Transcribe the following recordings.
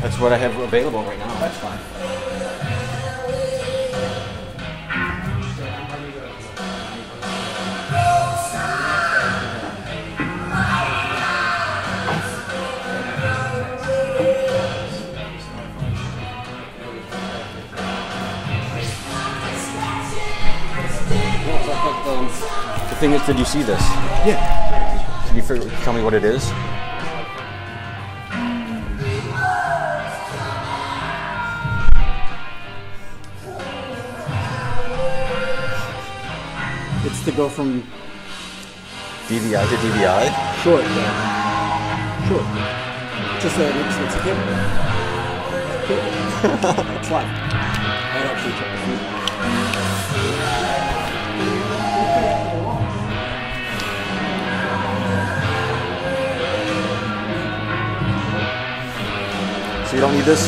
That's what I have available right now. That's fine. The thing is, did you see this? Yeah. Can you tell me what it is? It's to go from DVI to DVI? short, yeah. Short. Just it's a cable. It's live. I'd actually check it. So you don't need this?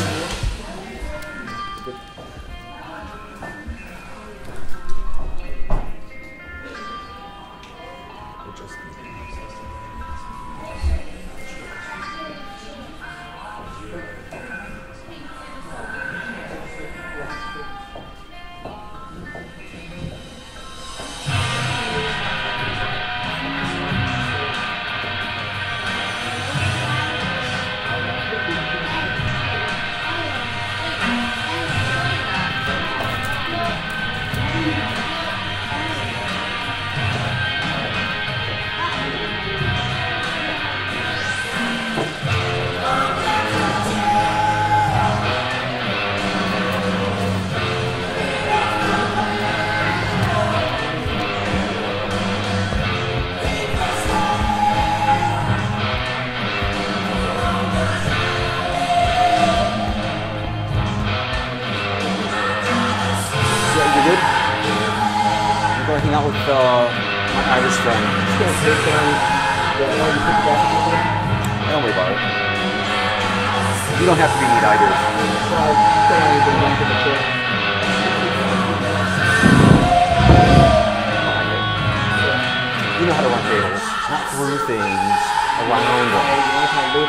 Hang out with my Irish friend. Don't worry about it. You don't have to be neat either. You know how to run tables, not through things, around them.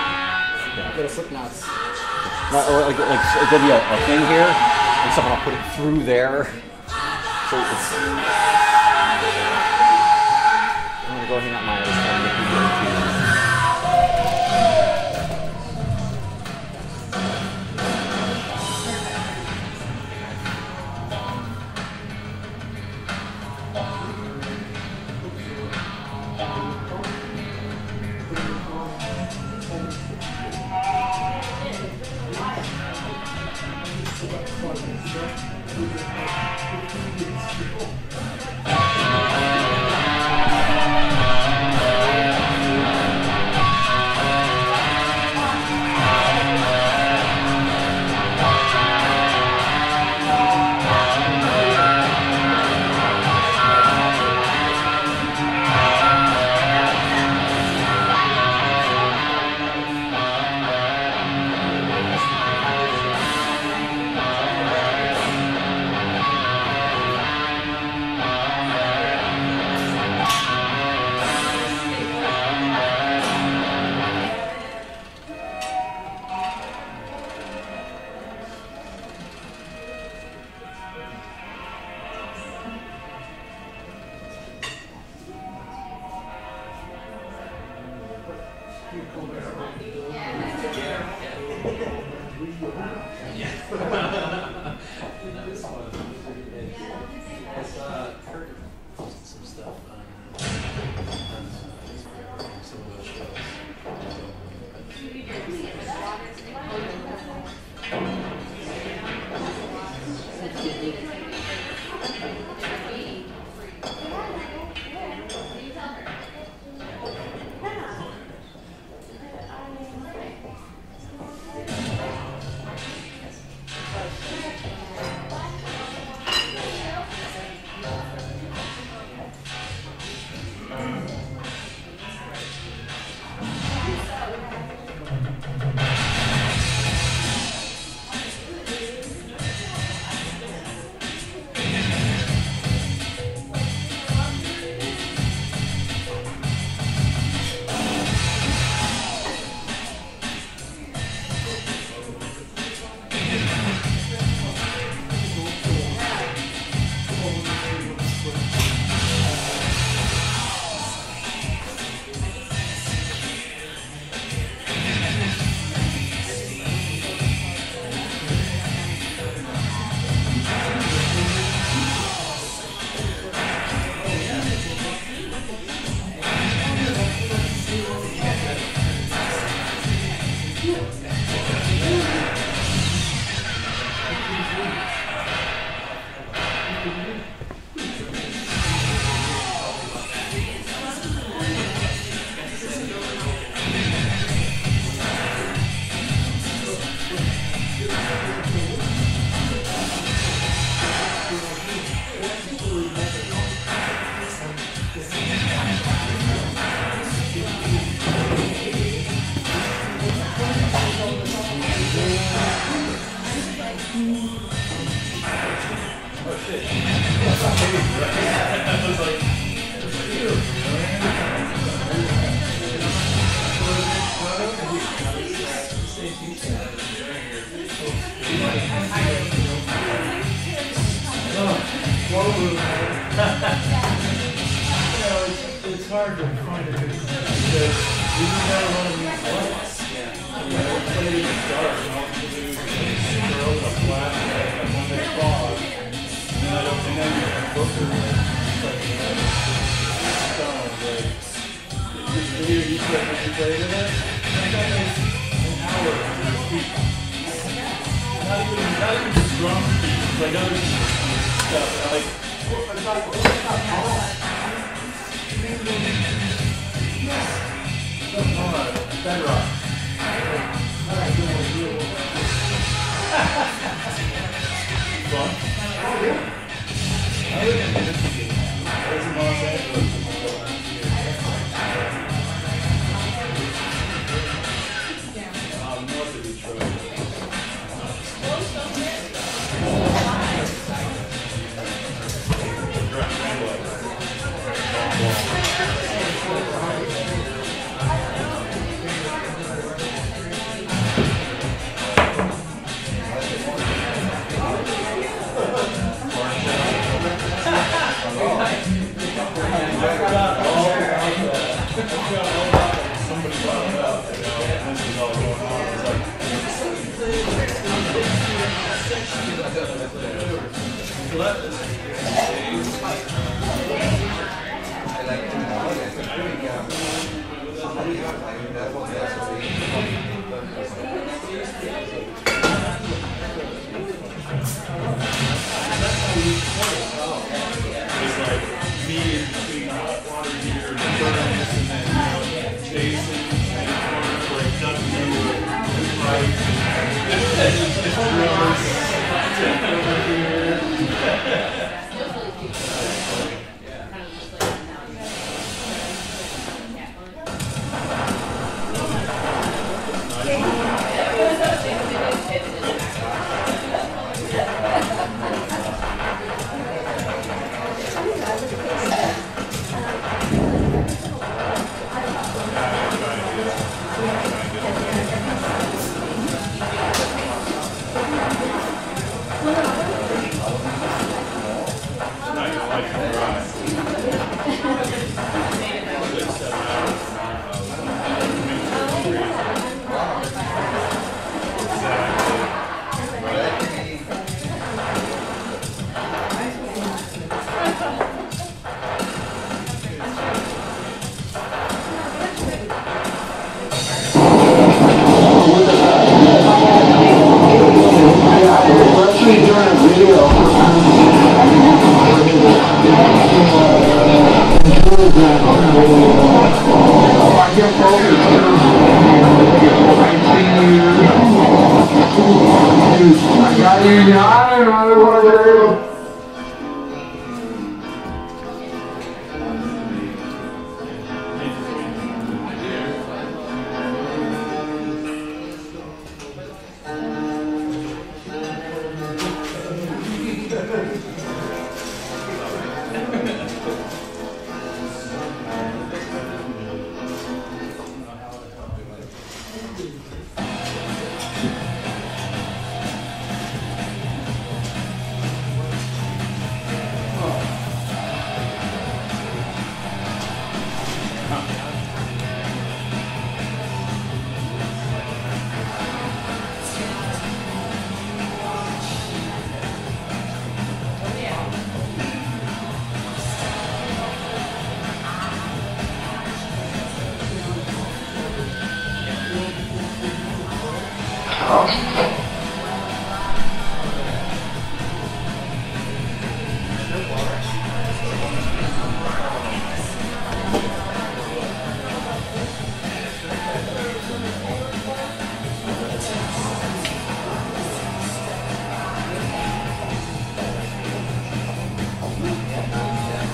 Little slip knots. Like there'll be a thing here, and someone will put it through there. So it's. I'm gonna go hang out my Irish friend. It's hard to find a good because you never want to meet lights. Everybody in the dark, and all you do is throw a flashlight at one big fog, and then you're a booker, like, stone, like, this video you played in it, that guy makes an hour on his feet. Not even just drum beats, like other stuff, like, bedrock. Fun? I live in Michigan. I was in Los Angeles for the last year. North of Detroit. Somebody brought it up, this is all going on. It's like, it's like me in between hot water heater and furnace, and then Jason in the corner like ducking under his right. It's gross. Over here.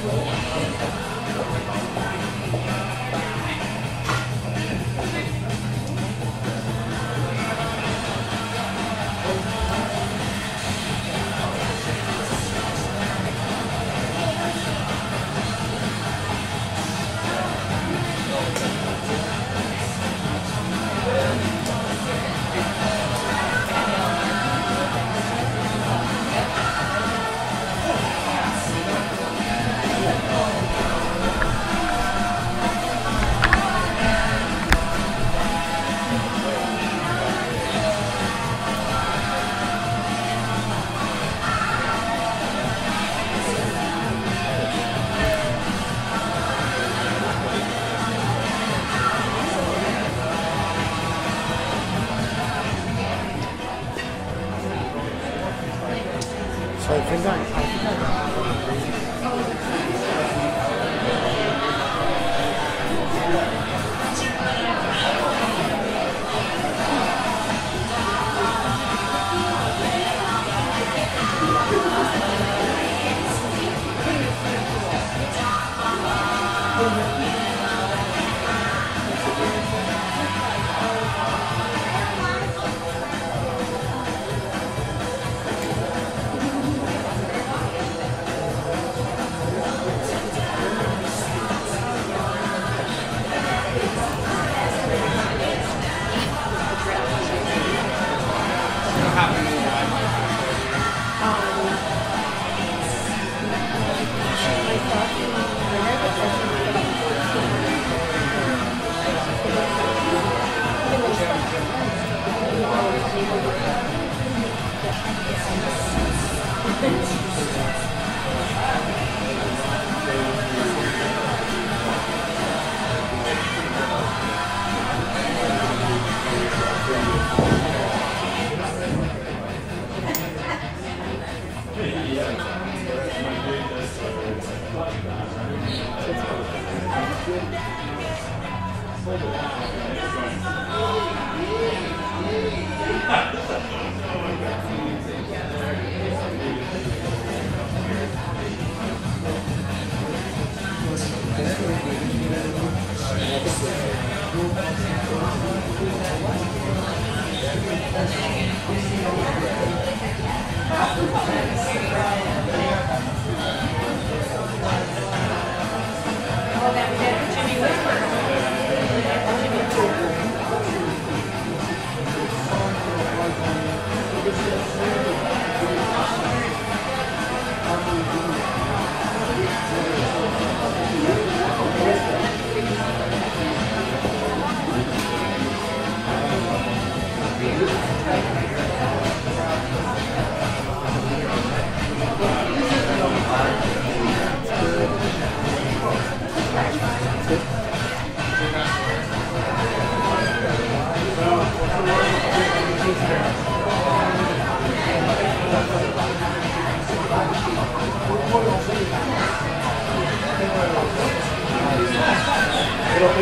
So I think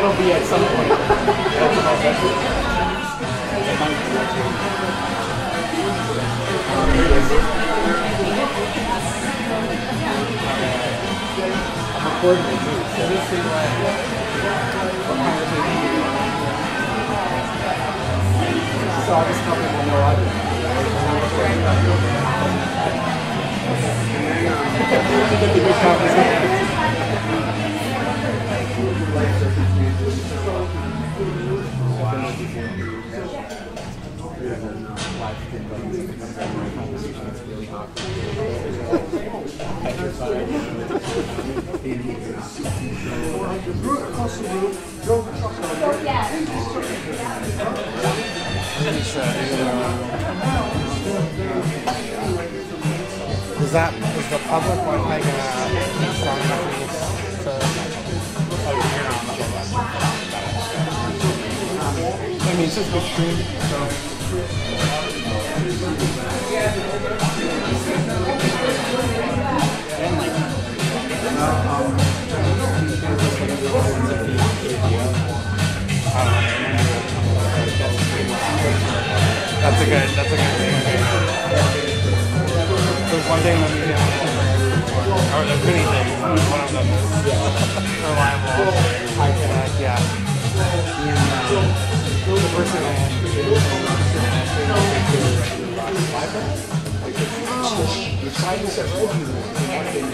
it'll be at some point. I'm recording it too, so this is so I'll just tell people no audio. Get the good conversation. Is the public Wi-Fi gonna be strong enough for this to I mean, it's just good stream, so that's a good thing. There's one thing that we many things. One of them is reliable. High tech, yeah. The person I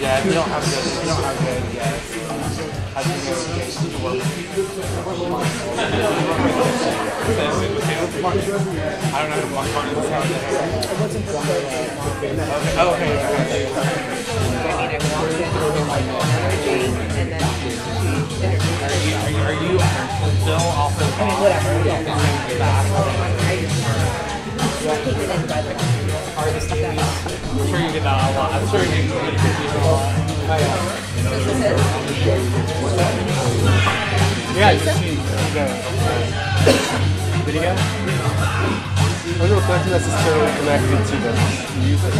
yeah, if you don't have good, yes. How do you know to work? I don't know the block on it. Okay. Are you still also? I mean, whatever. I'm sure you get that a lot. I'm sure you get confused a lot. Yeah, I just seen the video. I don't know if that's necessarily connected to the music.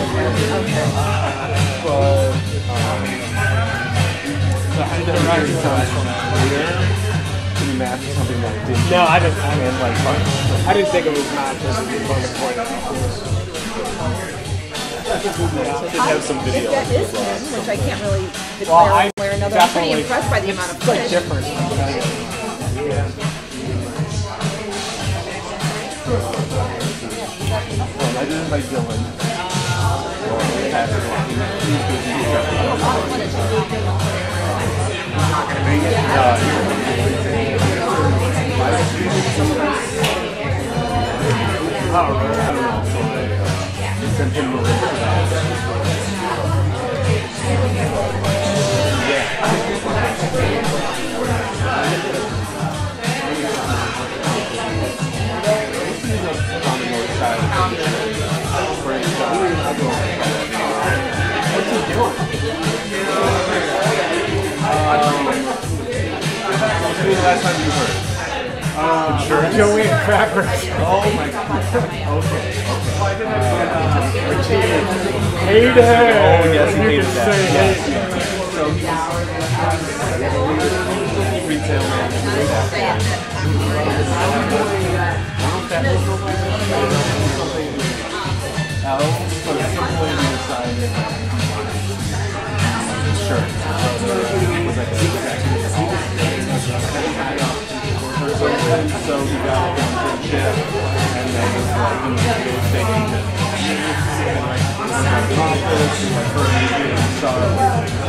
But so how did that write sounds from here? Can you match something that didn't? No, I didn't think it was matches. It was on the point. Have some video. That is him, which I can't really declare one way or another. I'm pretty impressed by the amount of footage. It's like different. Yeah. I did it by Dylan. Sent him the link to that. What's he doing? What's the last time you heard? Sure. Joey and Crackers. Oh my god. Okay. Hated. Oh yes, he hated that. Yes. So he was retail manager. I don't know if that was something else, but at some point we decided. Sure. So he got a internship, and then was like, he was taking the office, like her meeting and stuff,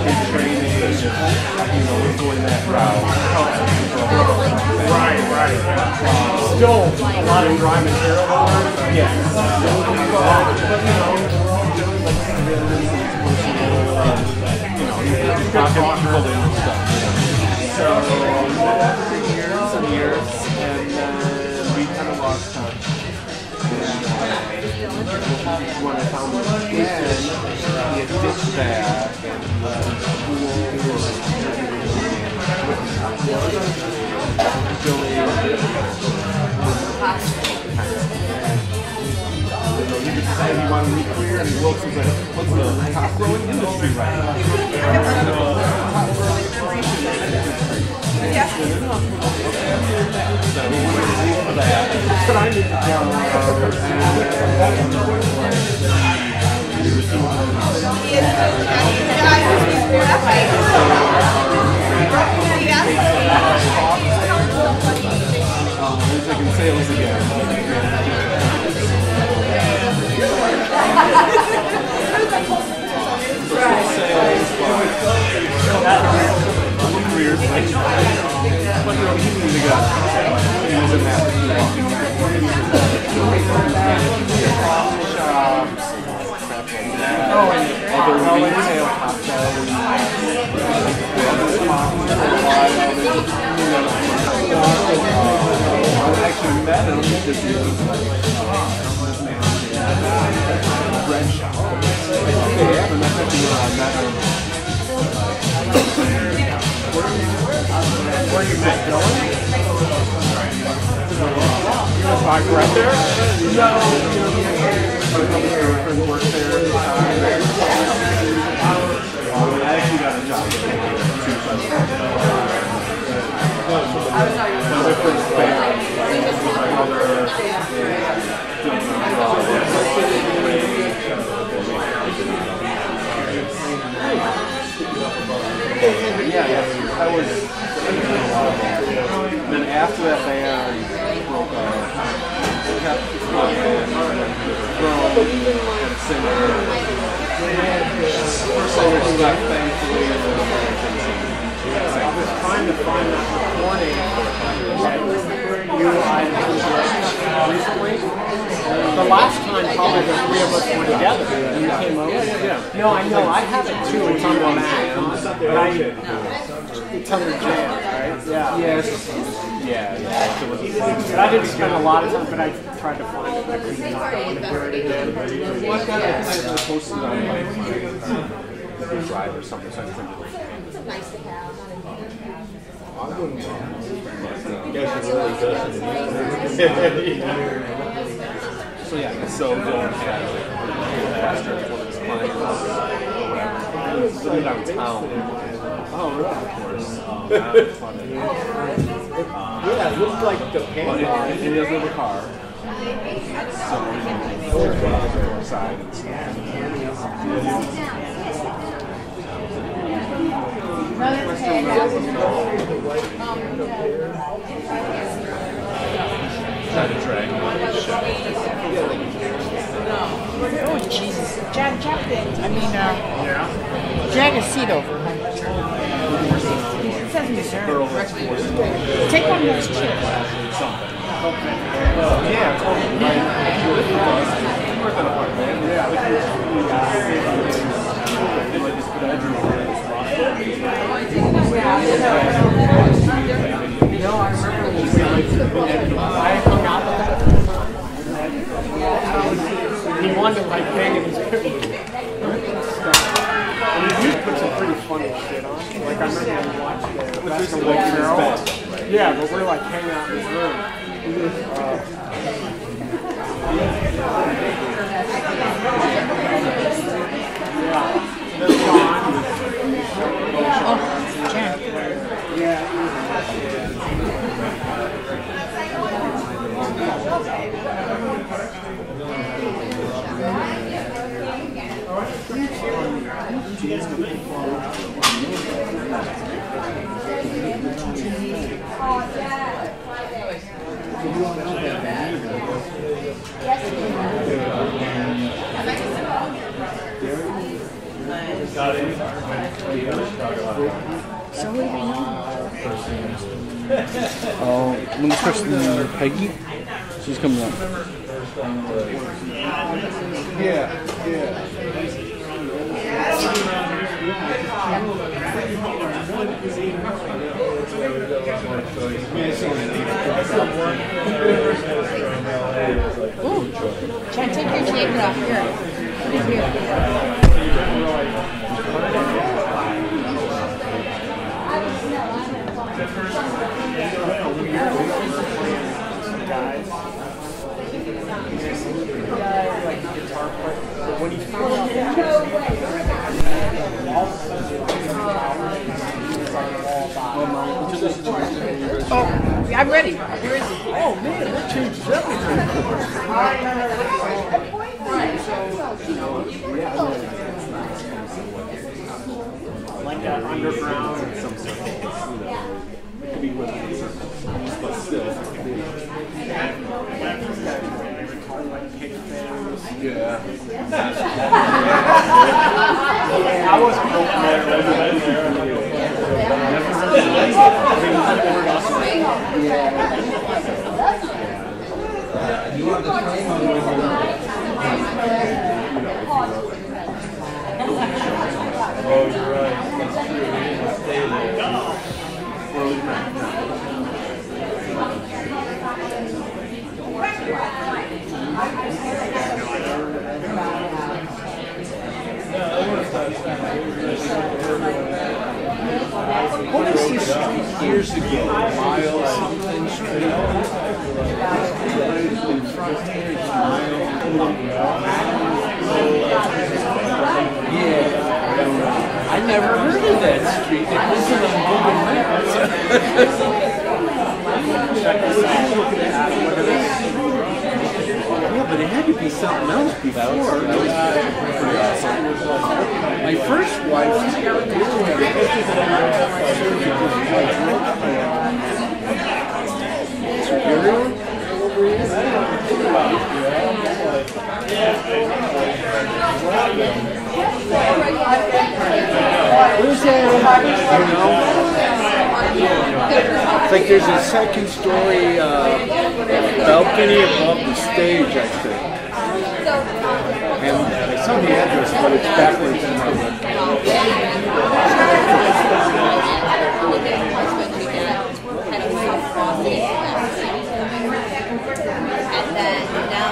his training, was going that route. Right. Still a lot of dry material. Yes. He's not comfortable in stuff. So years, and we kind of lost touch. And when I found him again, he had ditched that, and he decided he wanted to be clear, and he looks and said, what's the top growing industry right now? Yeah. So we went for that. But I need to go he's like in sales again. Careers, but he was in that other retail cocktails. I actually met him this year. Bread shop. And that's actually where I met him. Where you met Dylan? Like right there? No, my girlfriend worked there at the time. I actually got a job there too. I was. And then after that band broke up, we kept going and grown and singer. First singer who got thankfully and then I was trying to find that recording that you I recently. The last time probably the three of us were together and you came over. Yeah. No, I know. I have it too. It's on the Mac. It's under Jam, right? Yeah. Yes. Yeah. But I didn't spend a lot of time, but I tried to find it. I couldn't hear it again. Well, I thought I posted on my drive or something, so I couldn't. It's nice to have. So yeah, so Dylan had pastor one of his clients or whatever. Living downtown. Oh, really? Of course. Yeah, it looks like the But he doesn't have a car. So he goes outside and stuff. Trying to drag him. Oh, Jesus. Drag a seat over. It says Missouri. Take one of those chairs. Yeah, totally. I hung out with him. He wanted to like hang in his and he put some pretty funny shit on. Like I remember watching the Basketball Carol. Yeah, but we're like hanging out in his room. So what do you know? When this person, Peggy, she's coming up. Yeah. Ooh, try to take your jacket off here. Put it here. Oh, I'm ready. Here is it. Oh man, that changes everything. Like that underground. It could be with but still. Yeah. I wasn't going there. Oh, you're right. That's true. He didn't stay there. What is this street years ago? Miles something street. Yeah. I never heard of that street. It wasn't on Google Maps. Yeah, but it had to be something else before. My first wife, It's like there's a second story balcony above the stage, I think. And I saw the address, but it's backwards in my book. And then now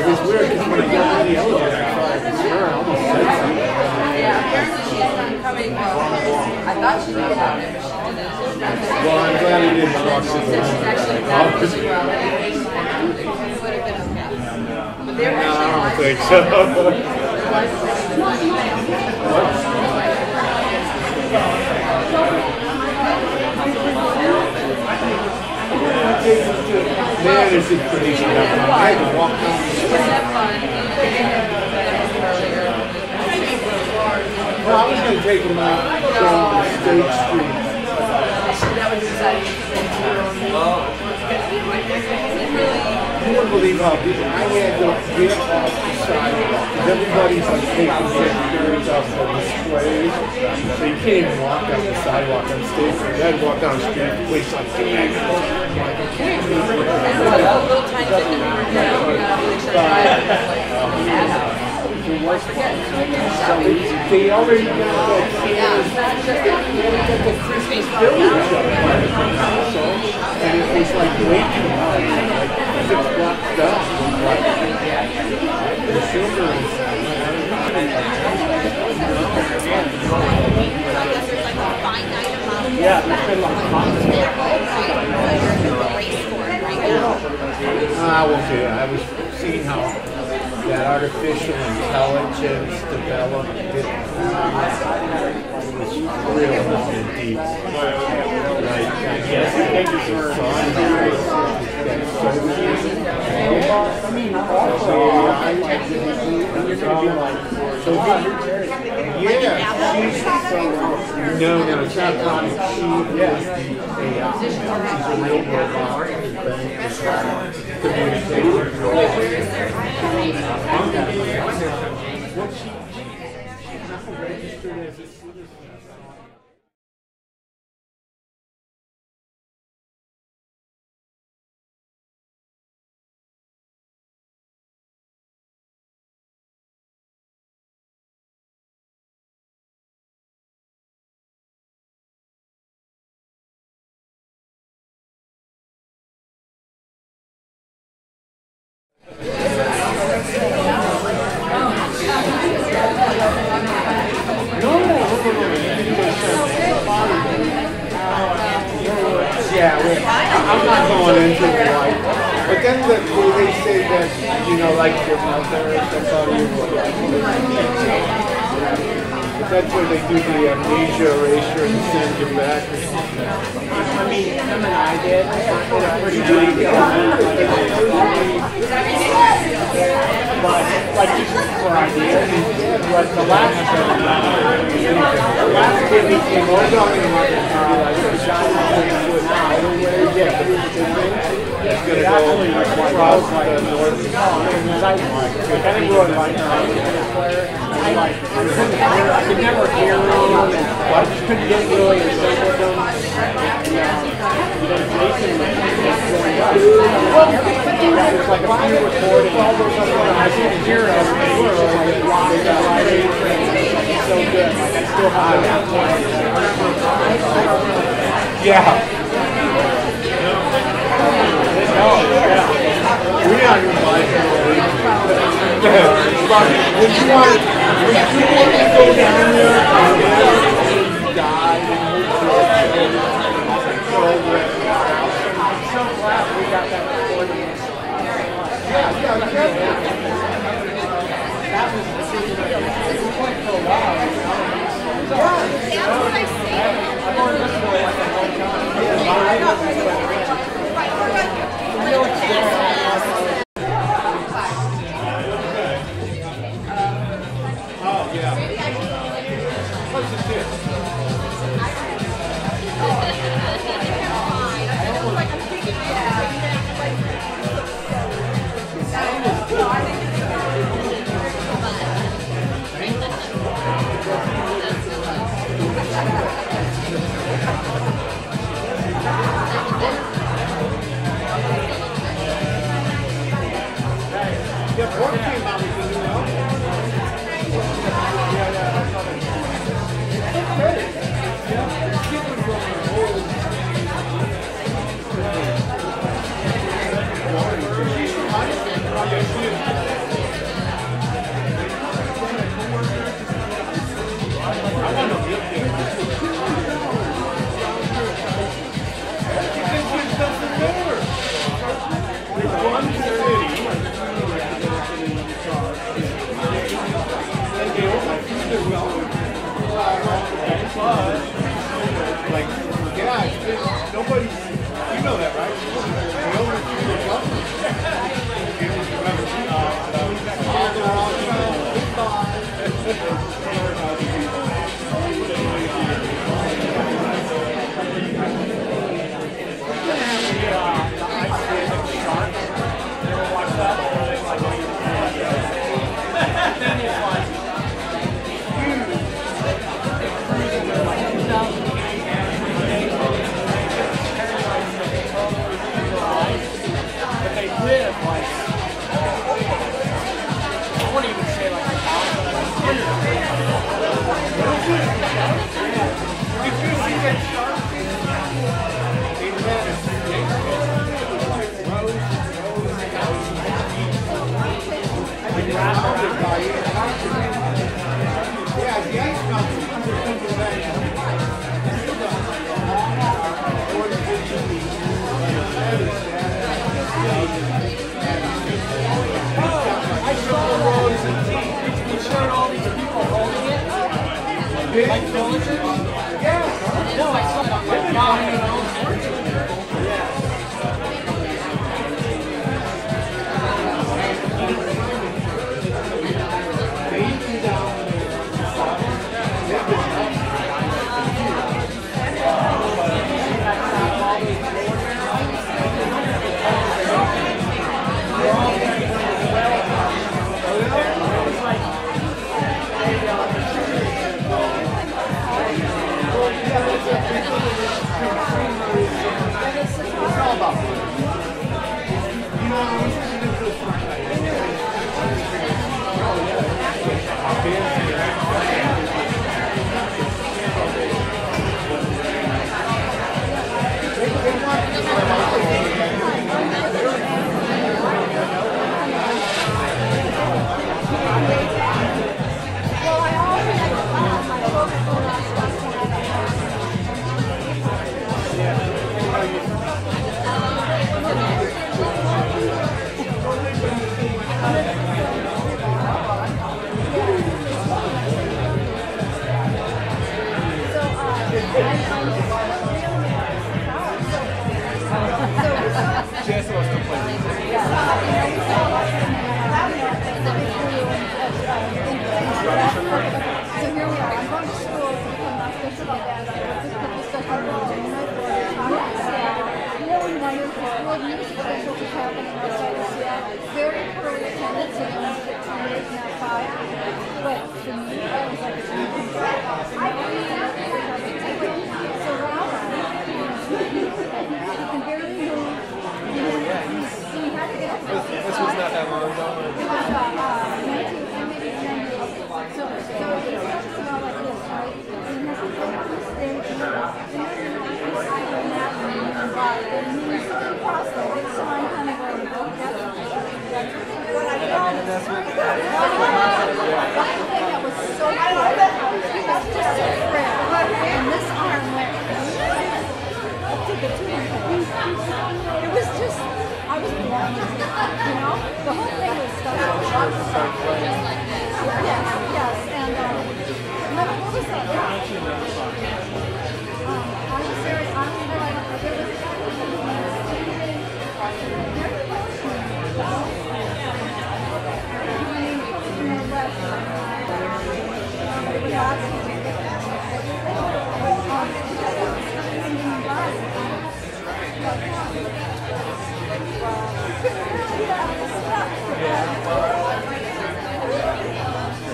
It's weird because when I got in the elevator, I almost said something. Well, I'm glad he didn't walk in the no, I don't think so. Man, this is pretty shit. I had to walk down the street. No, I was going to take him out down State Street. You wouldn't believe how people, I had to get off the sidewalk. Everybody's like taking pictures off the displays. So you can't even walk down the sidewalk on State Street. You had to walk down the street, the place like they already got the Christmas village up and it was like way too high, like 6 blocks down. The silver is yeah, there's been like I won't say that. I was seeing how that artificial intelligence developed it was real long and deep. Like, yes, no, it's not Connie. She is the AI. She's a real robot. What she's not registered as a citizen. Yeah, I'm not going into it like, but then they say that, you know, like your mother or somebody, that's where they do the amnesia erasure and send you back. I mean, him and I did. Pretty good. But, like, just for ideas, like the last kid we came over, it's going to go across the north. I think we're like, I could never hear them. I just couldn't get really in sync with them. Jason was going up. There's like a few recordings. I couldn't hear them. It's so good. Like, I still have that point. Yeah. Oh, yeah. We're not even buying it. Would you want to go down there and die? I'm so glad we got that recording. Yeah. That was the situation. We went for a while. That's what I say. I've only listened to it like a long time. I know it's there.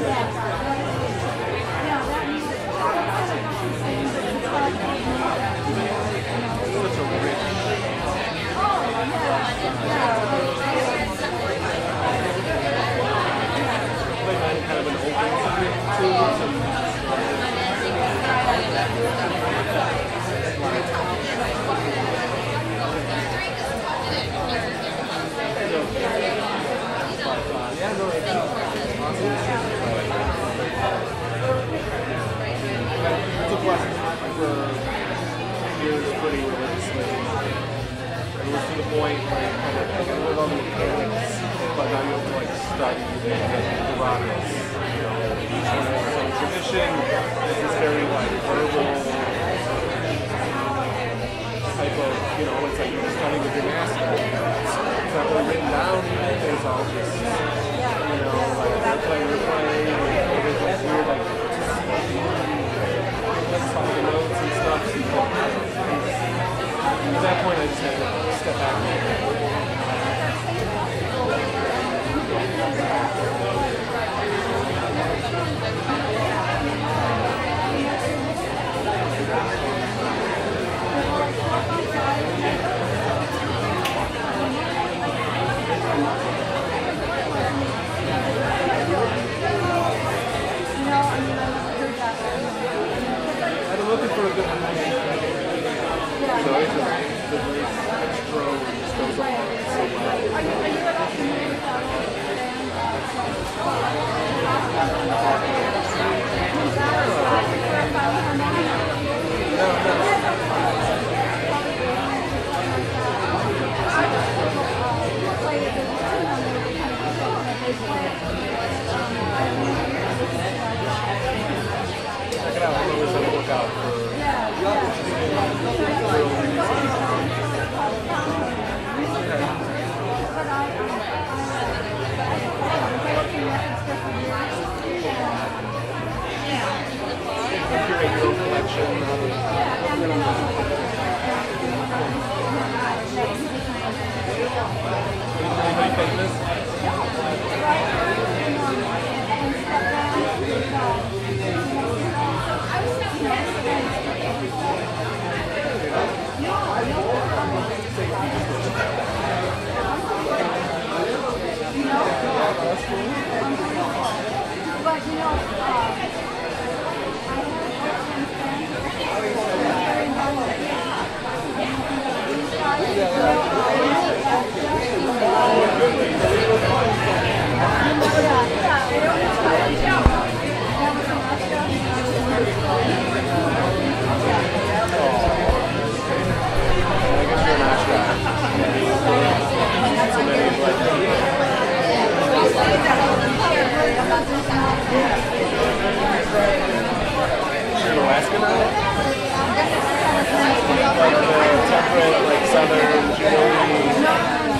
Yeah. study the rockets. You know, each one has its own tradition. It's this very like verbal type of, you know, it's like you're studying with your master. It's not really written down. There's all just, you know, like they're playing, there's like weird like some of the notes and stuff. So, at that point, I just had to step back. I'm looking for a good so it's a very extra goes on so well. Check it out. I'm always on the lookout for curate your own collection. Anybody famous? But you know, Alaska now? Like the temperate, like southern, Jubilee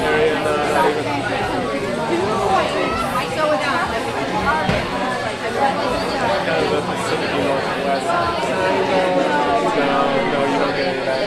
area, not even. Kind of the Pacific Northwest. No, you don't get any of that.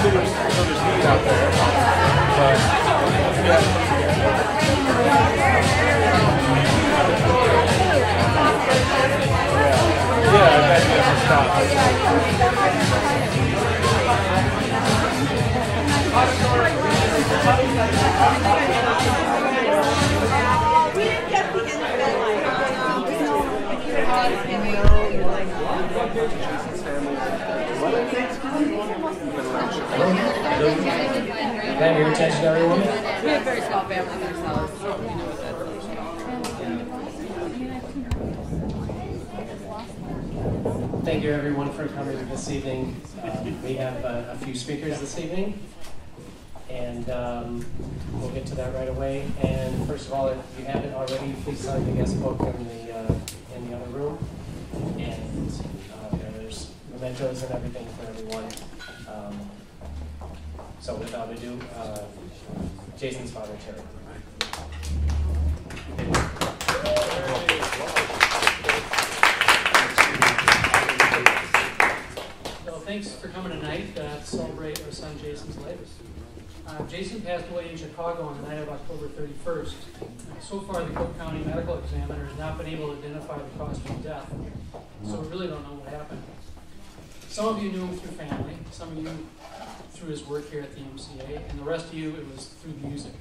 There's heat out there, but yeah, I bet you have to stop. We didn't get the end of it. Have your attention, everyone? We have very small families ourselves. Thank you, everyone, for coming this evening. We have a few speakers this evening, and we'll get to that right away. And first of all, if you haven't already, please sign the guest book in the other room. And there's mementos and everything for everyone. So without ado, Jason's father, Terry. Well, thanks for coming tonight to celebrate our son Jason's life. Jason passed away in Chicago on the night of October 31st. So far, the Cook County Medical Examiner has not been able to identify the cause of death, so we really don't know what happened. Some of you knew him through family, some of you through his work here at the MCA, and the rest of you, it was through music.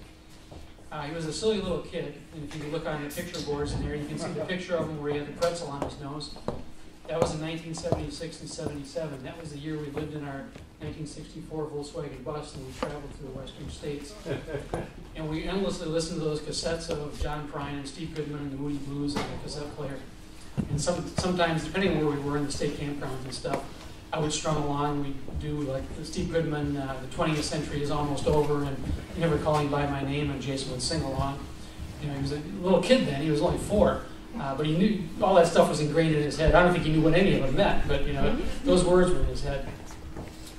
He was a silly little kid, and if you look on the picture boards in there, you can see the picture of him where he had the pretzel on his nose. That was in 1976 and 77. That was the year we lived in our 1964 Volkswagen bus and we traveled through the western states. And we endlessly listened to those cassettes of John Prine and Steve Goodman and the Moody Blues on the cassette player. And sometimes, depending on where we were in the state campgrounds and stuff, I would strum along. We'd do like Steve Goodman, the 20th century is almost over, and Never Calling by My Name, and Jason would sing along. You know, he was a little kid then, he was only 4. But he knew all that stuff was ingrained in his head. I don't think he knew what any of them meant, but you know, those words were in his head.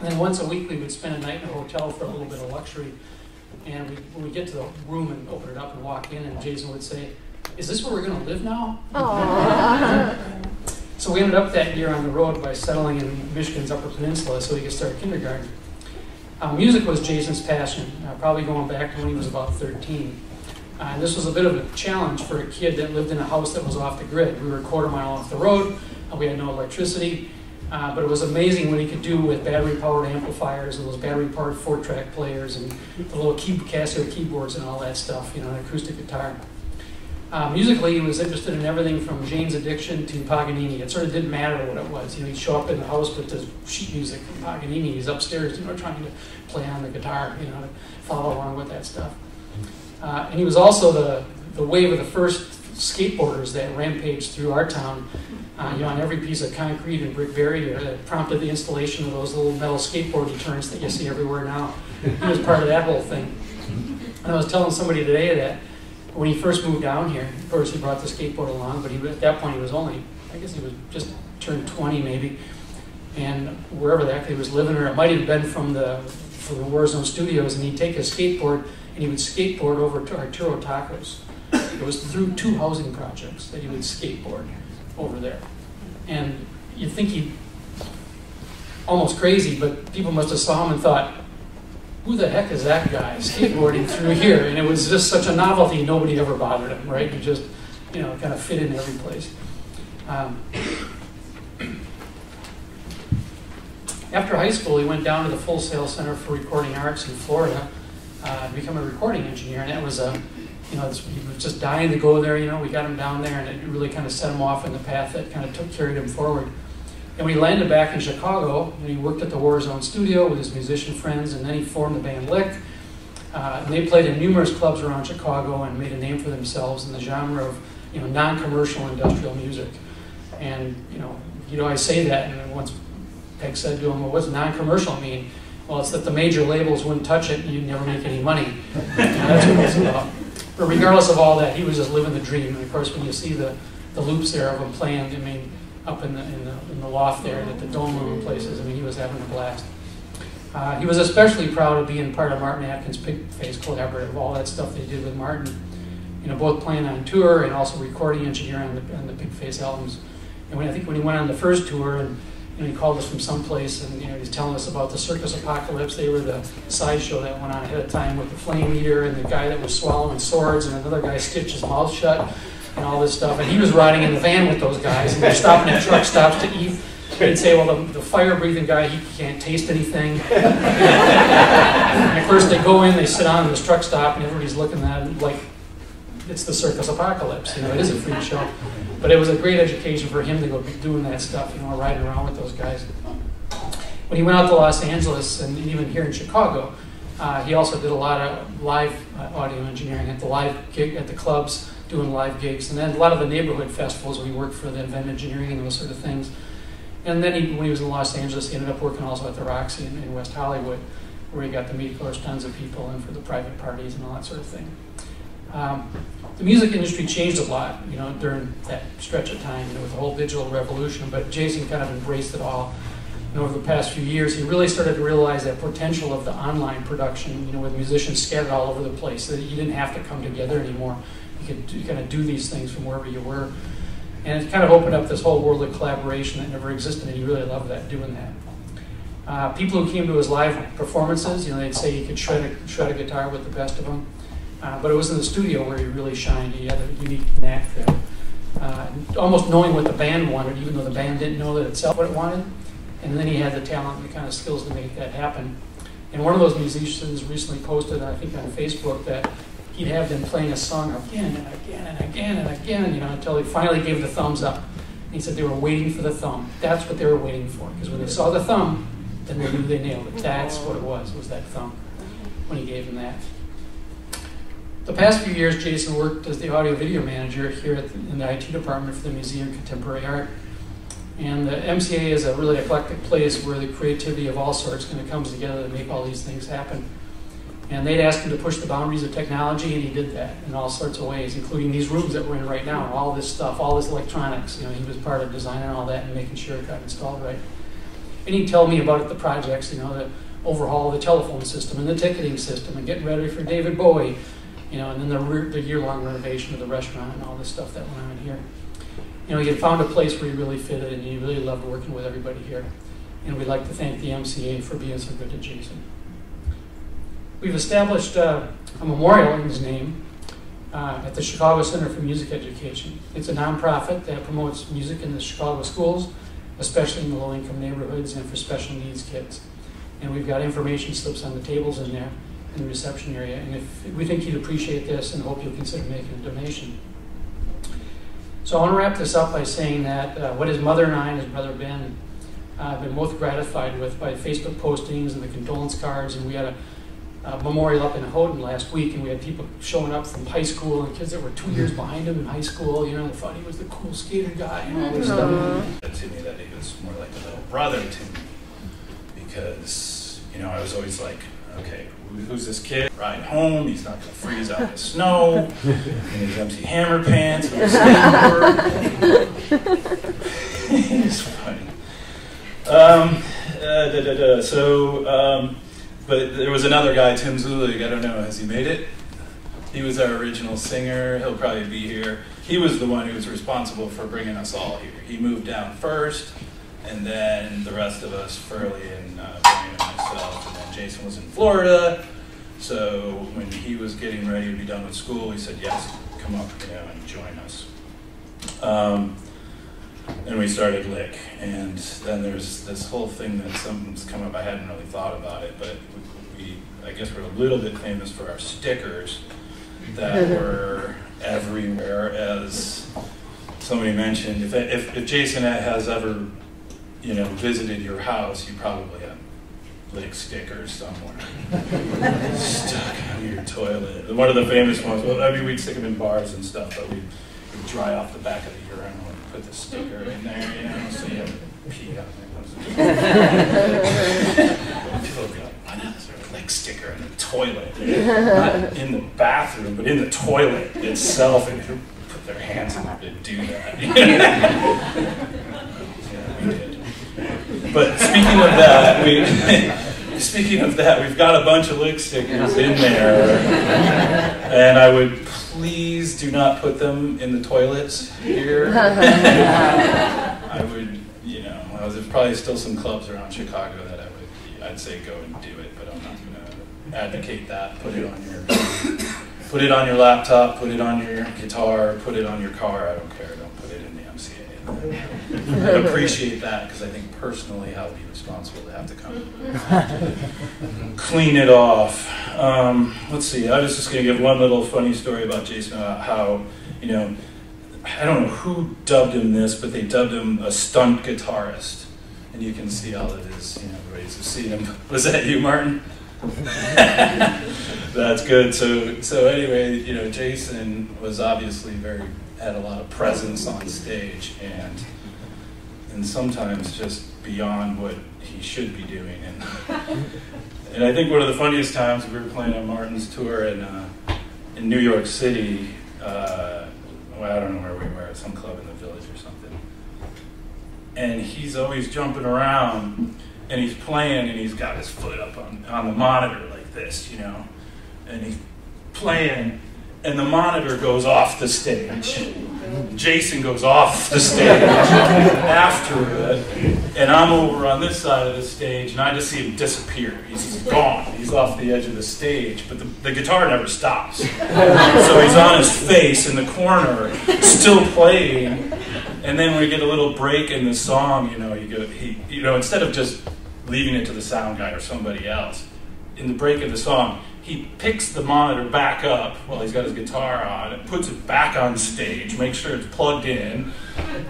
And then once a week we would spend a night in a hotel for a little bit of luxury. And when we get to the room and open it up and walk in, and Jason would say, "Is this where we're going to live now?" So we ended up that year on the road by settling in Michigan's Upper Peninsula so he could start kindergarten. Music was Jason's passion, probably going back to when he was about 13. And this was a bit of a challenge for a kid that lived in a house that was off the grid. We were a quarter mile off the road, we had no electricity, but it was amazing what he could do with battery-powered amplifiers and those battery-powered 4-track players and the little Casio keyboards and all that stuff, you know, an acoustic guitar. Musically, he was interested in everything from Jane's Addiction to Paganini. It sort of didn't matter what it was. You know, he'd show up in the house with this sheet music from Paganini. He's upstairs, you know, trying to play on the guitar, you know, to follow along with that stuff. And he was also the wave of the first skateboarders that rampaged through our town, you know, on every piece of concrete and brick barrier that prompted the installation of those little metal skateboard deterrents that you see everywhere now. He was part of that whole thing. And I was telling somebody today that when he first moved down here, of course he brought the skateboard along, but at that point he was only, I guess he was just turned 20 maybe, and wherever the heck he was living, or it might have been from the Warzone Studios, and he'd take his skateboard and he would skateboard over to Arturo Tacos. It was through 2 housing projects that he would skateboard over there. And you'd think he'd almost crazy, but people must have saw him and thought, who the heck is that guy skateboarding through here? And it was just such a novelty, nobody ever bothered him, right? He just, you know, kind of fit in every place. After high school, he went down to the Full Sail Center for Recording Arts in Florida to become a recording engineer, and that was you know, he was just dying to go there. You know, we got him down there, and it really kind of set him off in the path that kind of carried him forward. And when he landed back in Chicago, and he worked at the Warzone Studio with his musician friends, and then he formed the band Lick. And they played in numerous clubs around Chicago and made a name for themselves in the genre of, you know, non-commercial industrial music. And you know, I say that, and once Peg said to him, "Well, what's non-commercial mean?" Well, it's that the major labels wouldn't touch it, and you'd never make any money. That's what it's about. But regardless of all that, he was just living the dream. And of course, when you see the loops there of him playing, I mean, up in the loft there at the dome room places, I mean, he was having a blast. He was especially proud of being part of Martin Atkins' Pig Face Collaborative, all that stuff they did with Martin. You know, both playing on tour and also recording engineer on the Pig Face albums. And I think when he went on the first tour, and you know, he called us from someplace, and you know, he's telling us about the Circus Apocalypse. They were the sideshow that went on ahead of time with the flame eater and the guy that was swallowing swords, and another guy stitched his mouth shut, and all this stuff. And he was riding in the van with those guys, and they're stopping at truck stops to eat. They'd say, well, the fire-breathing guy, he can't taste anything. And of course, they go in, they sit on this truck stop, and everybody's looking at him like it's the Circus Apocalypse. You know, it is a freak show. But it was a great education for him to go be doing that stuff, you know, riding around with those guys. When he went out to Los Angeles and even here in Chicago, he also did a lot of live audio engineering at the live gig at the clubs, doing live gigs, and then a lot of the neighborhood festivals where he worked for the event engineering and those sort of things. And then when he was in Los Angeles, he ended up working also at the Roxy in West Hollywood, where he got to meet, of course, tons of people and for the private parties and all that sort of thing. The music industry changed a lot, you know, during that stretch of time, you know, with the whole digital revolution, but Jason kind of embraced it all. And over the past few years, he really started to realize that potential of the online production, you know, with musicians scattered all over the place, so that you didn't have to come together anymore. You could kind of do these things from wherever you were. And it kind of opened up this whole world of collaboration that never existed, and he really loved that, doing that. People who came to his live performances, you know, they'd say he could shred a guitar with the best of them. But it was in the studio where he really shined. He had a unique knack there. Almost knowing what the band wanted, even though the band didn't know that itself what it wanted. And then he had the talent and the kind of skills to make that happen. And one of those musicians recently posted, I think on Facebook, that he'd have them playing a song again and again and again and again, you know, until he finally gave the thumbs up. And he said they were waiting for the thumb. That's what they were waiting for, because when they saw the thumb, then they knew they nailed it. That's what it was that thumb, when he gave them that. The past few years, Jason worked as the audio-video manager here in the IT department for the Museum of Contemporary Art. And the MCA is a really eclectic place where the creativity of all sorts kind of comes together to make all these things happen. And they'd asked him to push the boundaries of technology, and he did that in all sorts of ways, including these rooms that we're in right now, all this stuff, all this electronics. You know, he was part of designing all that and making sure it got installed right. And he'd tell me about the projects, you know, the overhaul of the telephone system and the ticketing system and getting ready for David Bowie, you know, and then the year-long renovation of the restaurant and all this stuff that went on here. You know, he had found a place where he really fitted, and he really loved working with everybody here. And we'd like to thank the MCA for being so good to Jason. We've established a memorial in his name at the Chicago Center for Music Education. It's a nonprofit that promotes music in the Chicago schools, especially in the low-income neighborhoods and for special needs kids. And we've got information slips on the tables in there in the reception area. And if we think you'd appreciate this and hope you'll consider making a donation. So I want to wrap this up by saying that what his mother and I and his brother Ben have been both gratified with by Facebook postings and the condolence cards. And we had a memorial up in Houghton last week, and we had people showing up from high school and kids that were 2 years behind him in high school. You know, they thought he was the cool skater guy and all this stuff. To me, that he was more like a little brother to me, because, you know, I was always like, okay, who's this kid? Ride home, he's not going to freeze out in the snow, in his empty hammer pants, with a skateboard. It's funny. But there was another guy, Tim Zulig, I don't know, has he made it? He was our original singer, he'll probably be here. He was the one who was responsible for bringing us all here. He moved down first, and then the rest of us, Furley and Brian and myself, and then Jason was in Florida. So when he was getting ready to be done with school, he said, yes, come up, you know, and join us. And we started Lick, and then there's this whole thing that something's come up. I hadn't really thought about it, but I guess we're a little bit famous for our stickers that were everywhere. As somebody mentioned, if Jason has ever, you know, visited your house, you probably have Lick stickers somewhere stuck on your toilet. One of the famous ones, well, I mean, we'd stick them in bars and stuff, but we'd dry off the back of the urinal and put the sticker in there, you know, so you have to pee on it. People would be like, why not? Is there a Lick sticker in the toilet? Not in the bathroom, but in the toilet itself, and who put their hands in there to do that? Yeah, we did. But speaking of that, we've got a bunch of Lick stickers in there, and I would please do not put them in the toilets here. I would, you know, there's probably still some clubs around Chicago that I'd say go and do it, but I'm not going to advocate that. Put it on your laptop, put it on your guitar, put it on your car. I don't care. Don't put it in the MCA. I appreciate that, because I think personally I would be responsible to have to come clean it off. Let's see, I was just going to give one little funny story about Jason, about how, you know, I don't know who dubbed him this, but they dubbed him a stunt guitarist. And you can see all of his, you know, ways of seeing him. Was that you, Martin? That's good. So anyway, you know, Jason was obviously had a lot of presence on stage, and sometimes just beyond what he should be doing. And I think one of the funniest times, we were playing on Martin's tour in New York City. Well, I don't know where we were, at some club in the Village or something. And he's always jumping around, and he's playing, and he's got his foot up on the monitor like this, you know. And he's playing, and the monitor goes off the stage. Jason goes off the stage after it, and I'm over on this side of the stage, and I just see him disappear. He's gone. He's off the edge of the stage, but the guitar never stops. So he's on his face in the corner, still playing. And then when we get a little break in the song, you know, instead of just leaving it to the sound guy or somebody else, in the break of the song, he picks the monitor back up while he's got his guitar on and puts it back on stage, makes sure it's plugged in,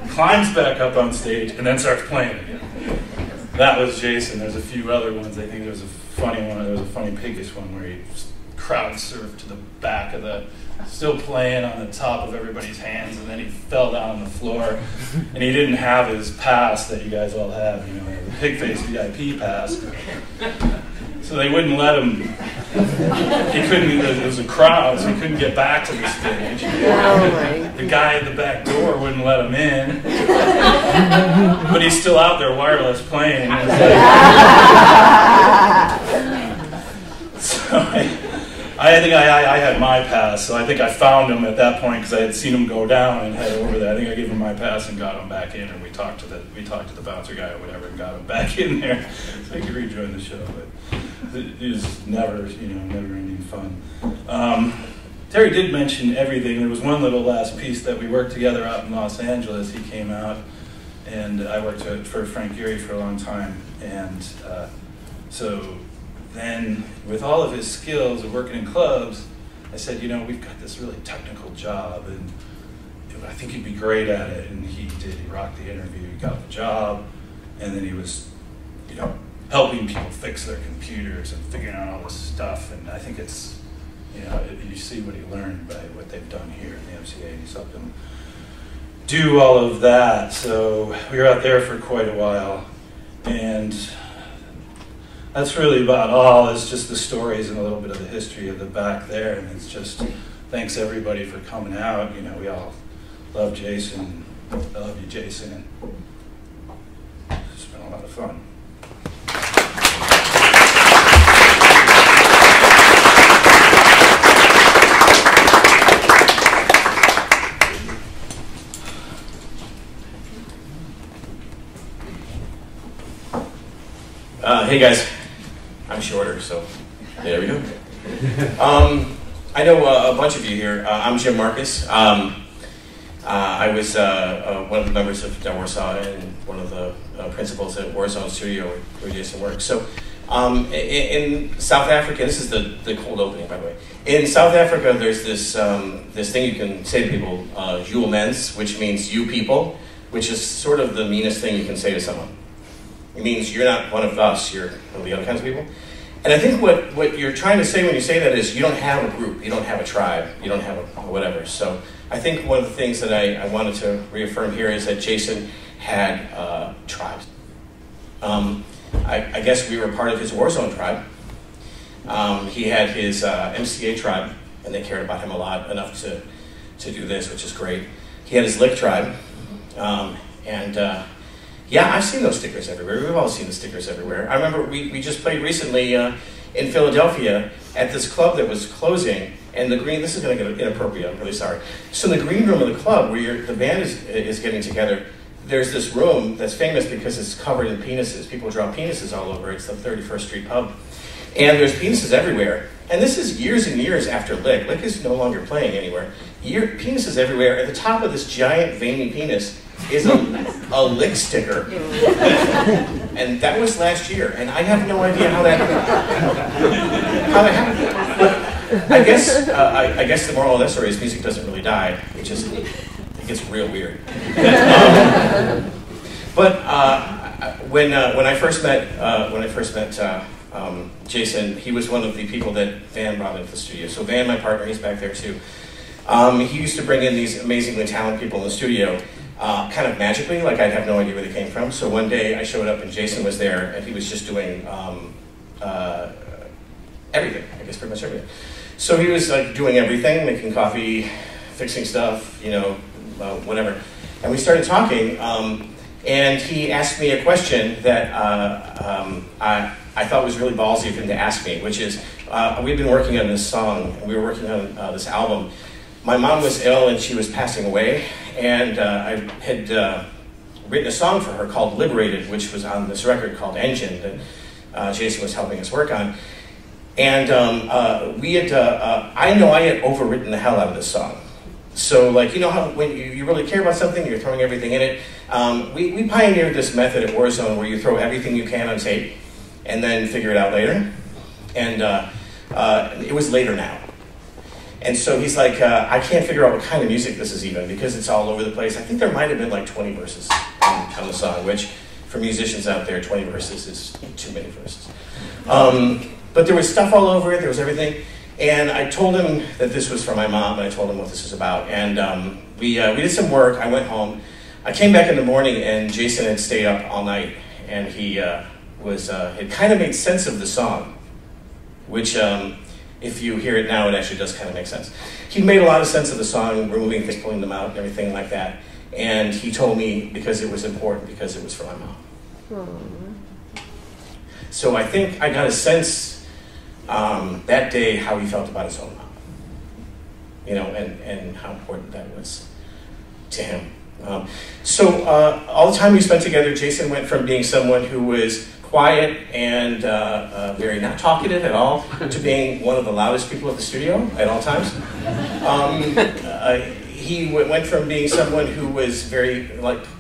climbs back up on stage, and then starts playing again. That was Jason. There's a few other ones. I think there was a funny one. There was a funny piggish one where he crowd surfed to the back of the, still playing on the top of everybody's hands, and then he fell down on the floor, and he didn't have his pass that you guys all have, you know, the Pigface VIP pass. So they wouldn't let him, he couldn't, there was a crowd, so he couldn't get back to the stage. The guy at the back door wouldn't let him in. But he's still out there wireless playing. So I think I had my pass, so I think I found him at that point because I had seen him go down and head over there. I think I gave him my pass and got him back in, and we talked to the bouncer guy or whatever and got him back in there so he could rejoin the show. But it was never ending fun. Terry did mention everything. There was one little last piece that we worked together out in Los Angeles. He came out, and I worked for Frank Gehry for a long time, and so then with all of his skills of working in clubs, I said, you know, we've got this really technical job, and I think he'd be great at it. And he did. He rocked the interview. He got the job, and then he was, you know, helping people fix their computers and figuring out all this stuff. And I think it's, you know, you see what he learned by what they've done here in the MCA, and he's helped them do all of that. So we were out there for quite a while, and that's really about all. It's just the stories and a little bit of the history of the back there, and it's just thanks everybody for coming out. You know, we all love Jason. I love you, Jason. And it's been a lot of fun. Hey guys, I'm shorter, so there we go. I know a bunch of you here. I'm Jim Marcus. I was one of the members of Del Warsaw and one of the principals at Warzone Studio where Jason works. So in South Africa, this is the cold opening, by the way. In South Africa, there's this this thing you can say to people, "Jule mens," which means "you people," which is sort of the meanest thing you can say to someone. It means you're not one of us, you're one of the other kinds of people. And I think what you're trying to say when you say that is you don't have a group, you don't have a tribe, you don't have a whatever. So I think one of the things that I wanted to reaffirm here is that Jason had tribes. I guess we were part of his Warzone tribe. He had his MCA tribe, and they cared about him a lot, enough to do this, which is great. He had his Lick tribe, yeah, I've seen those stickers everywhere. We've all seen the stickers everywhere. I remember we just played recently in Philadelphia at this club that was closing, and the green, this is going to get inappropriate, I'm really sorry. So in the green room of the club where the band is getting together, there's this room that's famous because it's covered in penises. People draw penises all over. It's the 31st Street pub. And there's penises everywhere. And this is years and years after Lick. Lick is no longer playing anywhere. Penises everywhere. At the top of this giant veiny penis is a Lick sticker. And that was last year. And I have no idea how that happened. But I guess the moral of that story is music doesn't really die. It gets real weird. But when I first met Jason, he was one of the people that Van brought into the studio. So Van, my partner, he's back there too. He used to bring in these amazingly talented people in the studio, kind of magically, like I'd have no idea where they came from. So one day I showed up and Jason was there, and he was just doing everything, I guess pretty much everything. So he was like doing everything, making coffee, fixing stuff, you know, whatever. And we started talking, and he asked me a question that I thought was really ballsy of him to ask me, which is, we've been working on this song, and we were working on this album. My mom was ill and she was passing away, and I had written a song for her called Liberated, which was on this record called Engine that Jason was helping us work on. And I know I had overwritten the hell out of this song. So, like, you know how when you really care about something, you're throwing everything in it. We pioneered this method at Warzone where you throw everything you can on tape and then figure it out later. And it was later now. And so he's like, I can't figure out what kind of music this is even, because it's all over the place. I think there might have been like 20 verses on the song, which for musicians out there, 20 verses is too many verses. But there was stuff all over it, there was everything. And I told him that this was for my mom, and I told him what this was about. And we did some work, I went home. I came back in the morning, and Jason had stayed up all night, and he had kind of made sense of the song, which, if you hear it now, it actually does kind of make sense. He made a lot of sense of the song, removing things, pulling them out, and everything like that. And he told me because it was important, because it was for my mom. Aww. So I think I got a sense that day how he felt about his own mom, you know, and how important that was to him. So all the time we spent together, Jason went from being someone who was quiet and very not talkative at all to being one of the loudest people at the studio at all times. He went from being someone who was very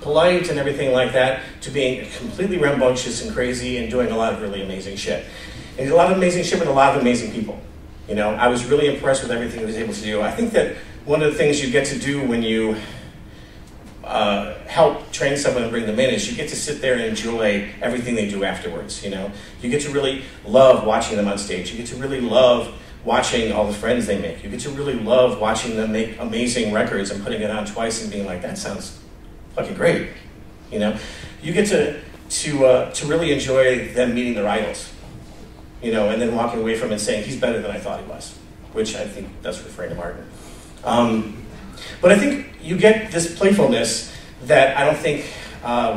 polite and everything like that to being completely rambunctious and crazy and doing a lot of really amazing shit. And he did a lot of amazing shit with a lot of amazing people. You know, I was really impressed with everything he was able to do. I think that one of the things you get to do when you help train someone and bring them in is you get to sit there and enjoy everything they do afterwards, you know? You get to really love watching them on stage. You get to really love watching all the friends they make. You get to really love watching them make amazing records and putting it on twice and being like, that sounds fucking great, you know? You get to really enjoy them meeting their idols, you know, and then walking away from it and saying, he's better than I thought he was, which I think that's referring to Martin. But I think you get this playfulness that I don't think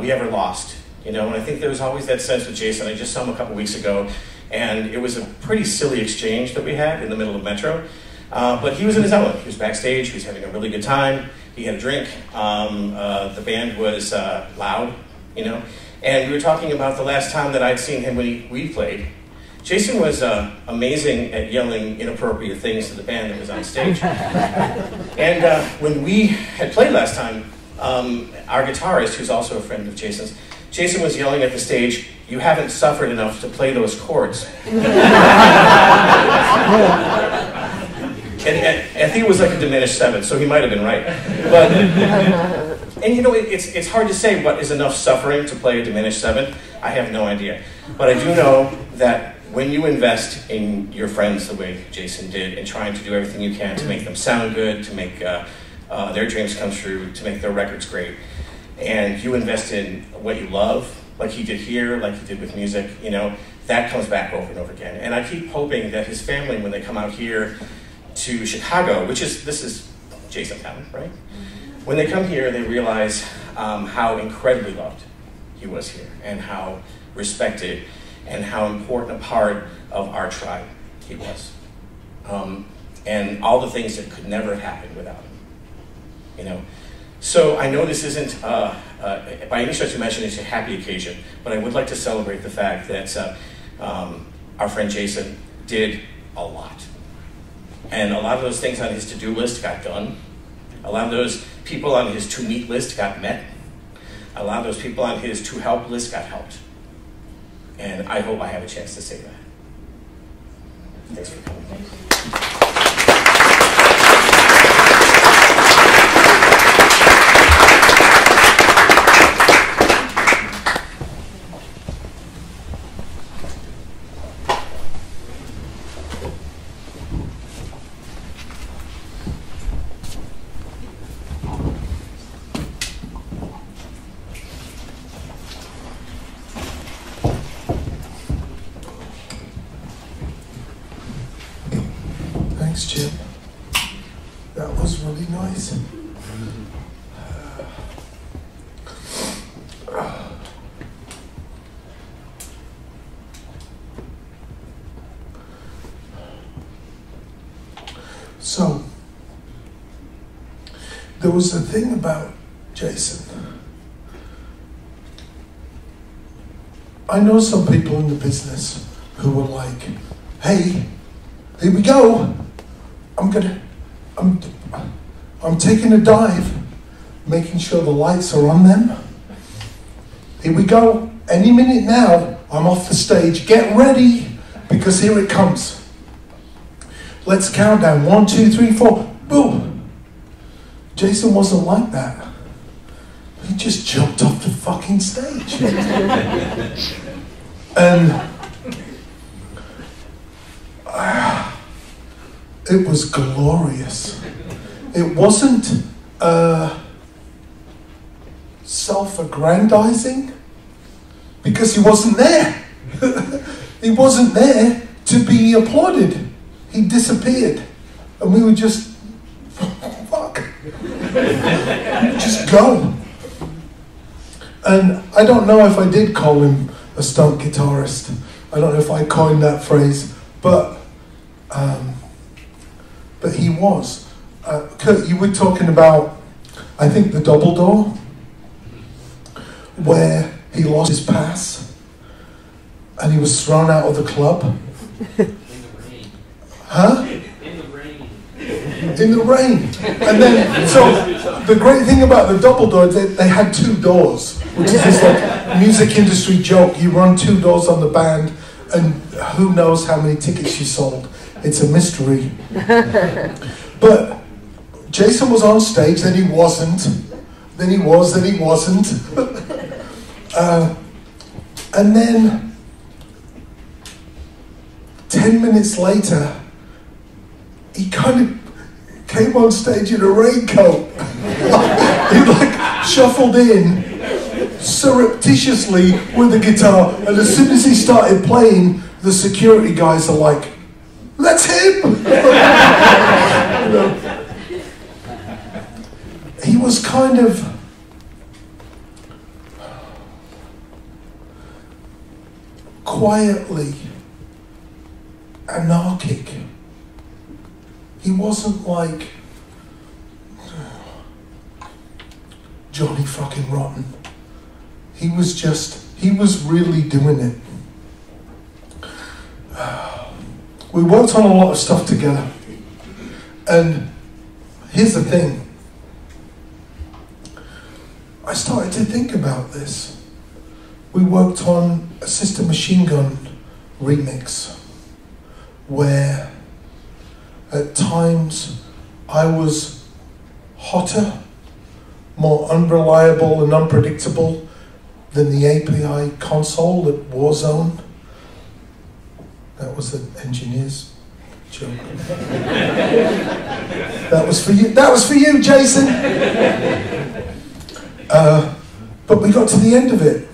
we ever lost, you know, and I think there was always that sense with Jason. I just saw him a couple weeks ago, and it was a pretty silly exchange that we had in the middle of Metro. But he was in his element. He was backstage, he was having a really good time, he had a drink, the band was loud, you know, and we were talking about the last time that I'd seen him when we played. Jason was amazing at yelling inappropriate things to the band that was on stage. And when we had played last time, our guitarist, who's also a friend of Jason's, Jason was yelling at the stage, "You haven't suffered enough to play those chords." And I think it was like a diminished seventh, so he might have been right. But, and you know, it's hard to say what is enough suffering to play a diminished seventh. I have no idea. But I do know that when you invest in your friends the way Jason did, and trying to do everything you can to make them sound good, to make their dreams come true, to make their records great, and you invest in what you love, like he did here, like he did with music, you know, that comes back over and over again. And I keep hoping that his family, when they come out here to Chicago, this is Jason Town, right? When they come here, they realize how incredibly loved he was here, and how respected, and how important a part of our tribe he was. And all the things that could never have happened without him, you know. So I know this isn't, by any stretch of imagination, a happy occasion, but I would like to celebrate the fact that our friend Jason did a lot. And a lot of those things on his to-do list got done. A lot of those people on his to-meet list got met. A lot of those people on his to-help list got helped. And I hope I have a chance to say that. Thanks for coming. Thanks, Jim. That was really nice. So, there was a thing about Jason. I know some people in the business who were like, hey, here we go. I'm taking a dive, making sure the lights are on them. Here we go. Any minute now, I'm off the stage. Get ready. because here it comes. Let's count down. 1, 2, 3, 4. Boom. Jason wasn't like that. He just jumped off the fucking stage. And it was glorious. It wasn't self-aggrandizing because he wasn't there. He wasn't there to be applauded. He disappeared. And we were just, fuck. Just go. And I don't know if I did call him a stunt guitarist. I don't know if I coined that phrase, but he was. Kurt, you were talking about, I think, the double door, where he lost his pass and he was thrown out of the club. Huh? In the rain. And then, so the great thing about the double door is that they had 2 doors, which is this like music industry joke. You run 2 doors on the band, and who knows how many tickets you sold. It's a mystery. But Jason was on stage, then he wasn't, then he was, then he wasn't. And then 10 minutes later, he kind of came on stage in a raincoat. He like shuffled in surreptitiously with a guitar, and as soon as he started playing, the security guys are like, "That's him!" You know? He was kind of quietly anarchic. He wasn't like Johnny fucking Rotten. He was really doing it. We worked on a lot of stuff together. And here's the thing. I started to think about this. We worked on a Sister Machine Gun remix where at times I was hotter, more unreliable and unpredictable than the API console at Warzone. That was an engineer's joke. That was for you. That was for you, Jason. But we got to the end of it.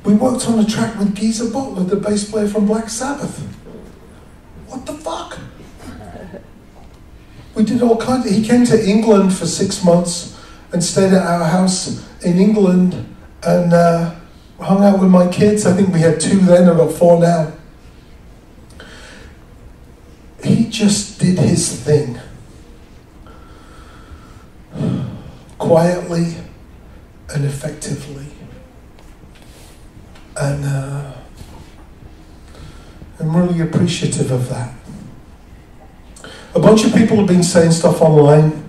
We worked on a track with Geezer Butler, the bass player from Black Sabbath. What the fuck? We did all kinds of, he came to England for 6 months and stayed at our house in England and hung out with my kids. I think we had 2 then, I've got 4 now. He just did his thing. Quietly and effectively. And I'm really appreciative of that. A bunch of people have been saying stuff online.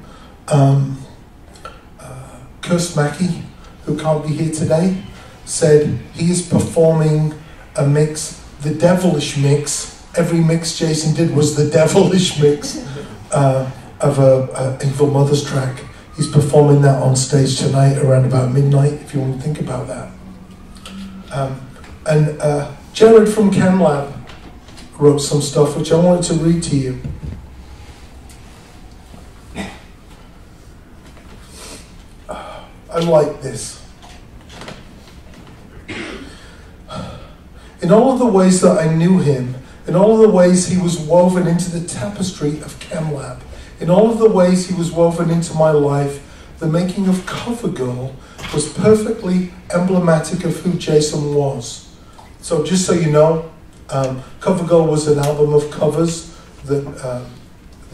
Kirst Mackey, who can't be here today, said he is performing a mix, the devilish mix. Every mix Jason did was the devilish mix of a Evil Mother's track. He's performing that on stage tonight around about midnight, if you want to think about that. And Jared from ChemLab wrote some stuff which I wanted to read to you. I like this. In all of the ways that I knew him, in all of the ways he was woven into the tapestry of ChemLab, in all of the ways he was woven into my life, the making of CoverGirl was perfectly emblematic of who Jason was. So just so you know, CoverGirl was an album of covers that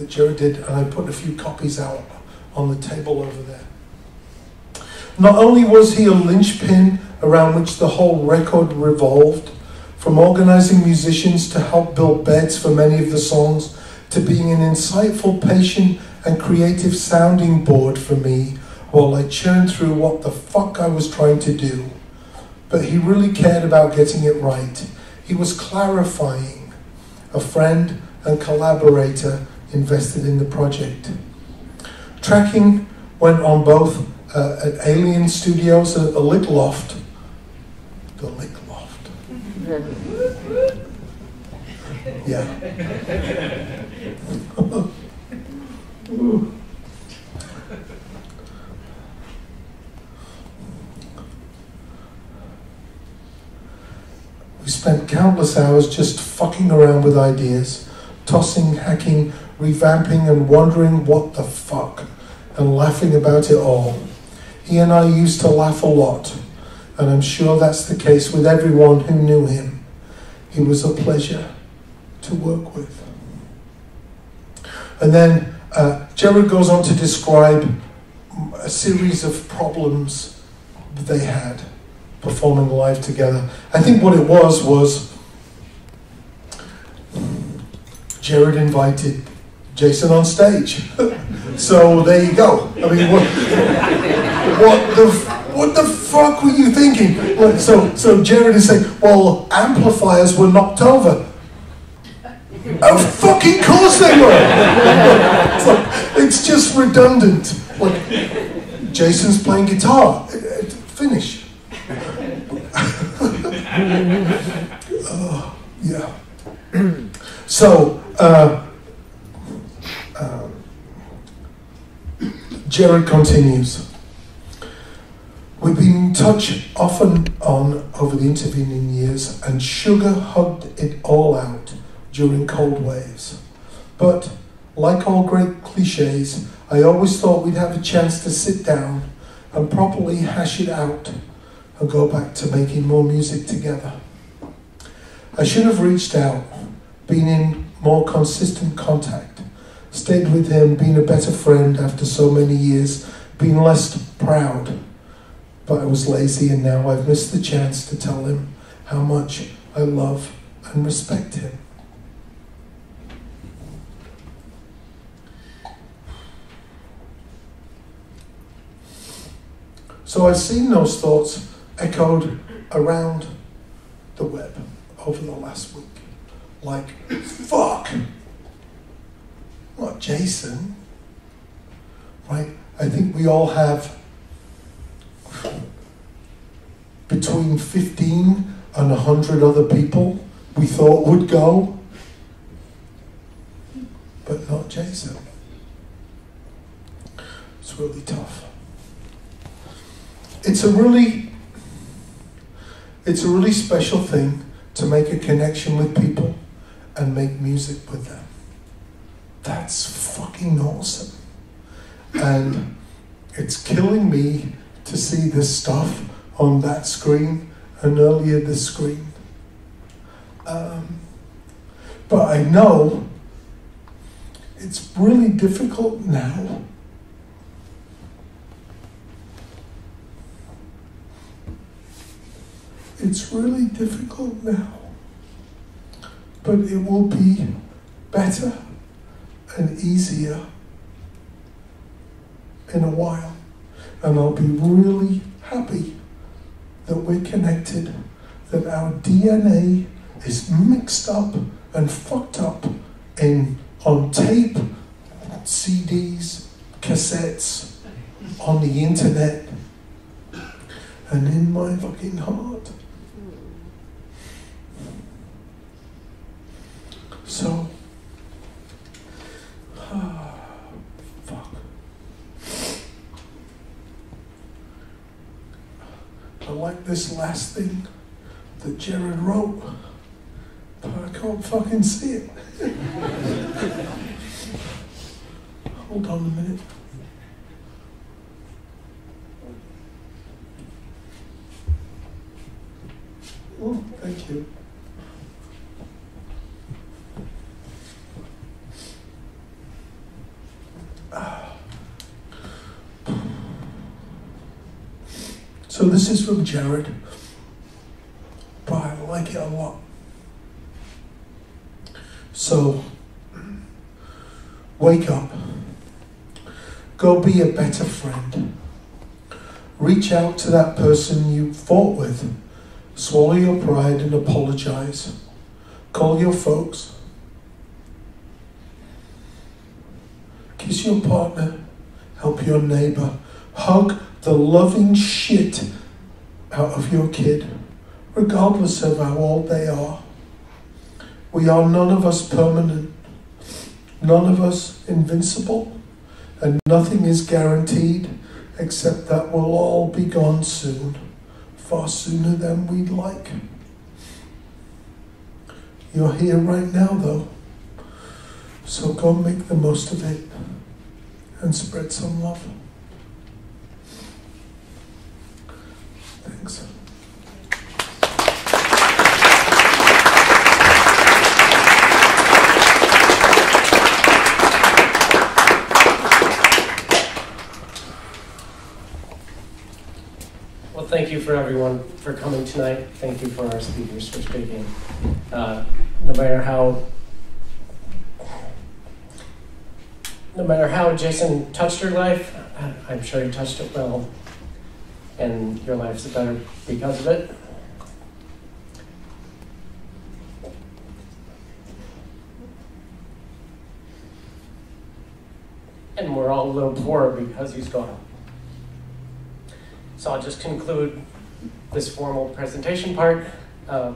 Jared did, and I put a few copies out on the table over there. Not only was he a linchpin around which the whole record revolved, from organizing musicians to help build beds for many of the songs, to being an insightful, patient, and creative sounding board for me while I churned through what the fuck I was trying to do. But he really cared about getting it right. He was clarifying, a friend and collaborator invested in the project. Tracking went on both at Alien Studios at the Lick Loft. The Lick Loft. Yeah. We spent countless hours just fucking around with ideas, tossing, hacking, revamping, and wondering what the fuck, and laughing about it all. He and I used to laugh a lot, and I'm sure that's the case with everyone who knew him. He was a pleasure to work with. And then Jared goes on to describe a series of problems they had performing live together. I think what it was Jared invited Jason on stage. So there you go. I mean, what the fuck were you thinking? Like, so Jared is saying, well, amplifiers were knocked over. Of fucking course they were. It's just redundant. Like, Jason's playing guitar. Finish. Yeah. So, Jared continues. We've been in touch off and on over the intervening years, and Sugar hugged it all out during cold waves. But, like all great cliches, I always thought we'd have a chance to sit down and properly hash it out and go back to making more music together. I should have reached out, been in more consistent contact, stayed with him, been a better friend after so many years, been less proud. But I was lazy, and now I've missed the chance to tell him how much I love and respect him. So I've seen those thoughts echoed around the web over the last week. Like, fuck! Not Jason. Right? I think we all have between 15 and 100 other people we thought would go, but not Jason. It's really tough. It's a really special thing to make a connection with people and make music with them. That's fucking awesome. And it's killing me to see this stuff on that screen and earlier this screen. But I know it's really difficult now. It's really difficult now, but it will be better and easier in a while, and I'll be really happy that we're connected, that our DNA is mixed up and fucked up on tape, CDs, cassettes, on the internet, and in my fucking heart. So, fuck. I like this last thing that Jared wrote, but I can't fucking see it. Hold on a minute. Oh, thank you. So this is from Jared, but I like it a lot. So, wake up. Go be a better friend. Reach out to that person you fought with Swallow your pride and apologize. Call your folks. Kiss your partner. Help your neighbor. Hug the loving shit out of your kid, regardless of how old they are. We are none of us permanent, none of us invincible, and nothing is guaranteed except that we'll all be gone soon, far sooner than we'd like. You're here right now, though, so go make the most of it and spread some love. Thanks. Well, thank you for everyone for coming tonight. Thank you for our speakers for speaking. No matter how Jason touched your life, I'm sure he touched it well, and your life's better because of it. And we're all a little poor because he's gone. So I'll just conclude this formal presentation part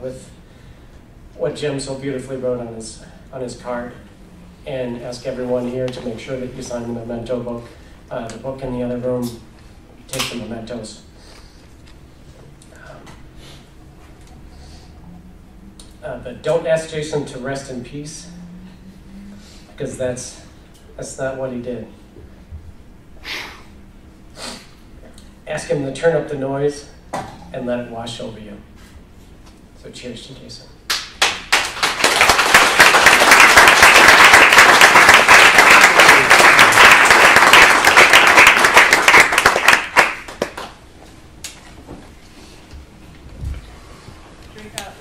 with what Jim so beautifully wrote on his card, and ask everyone here to make sure that you sign the memento book. The book in the other room, take the mementos. But don't ask Jason to rest in peace, because that's not what he did. Ask him to turn up the noise and let it wash over you. So cheers to Jason. Drink up.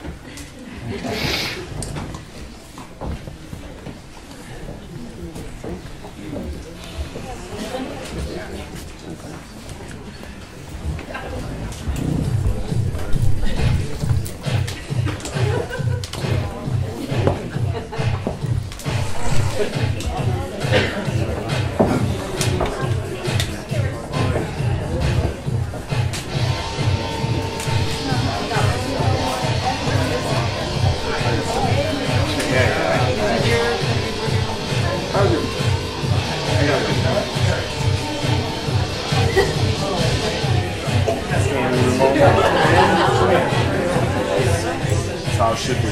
That's how it should be.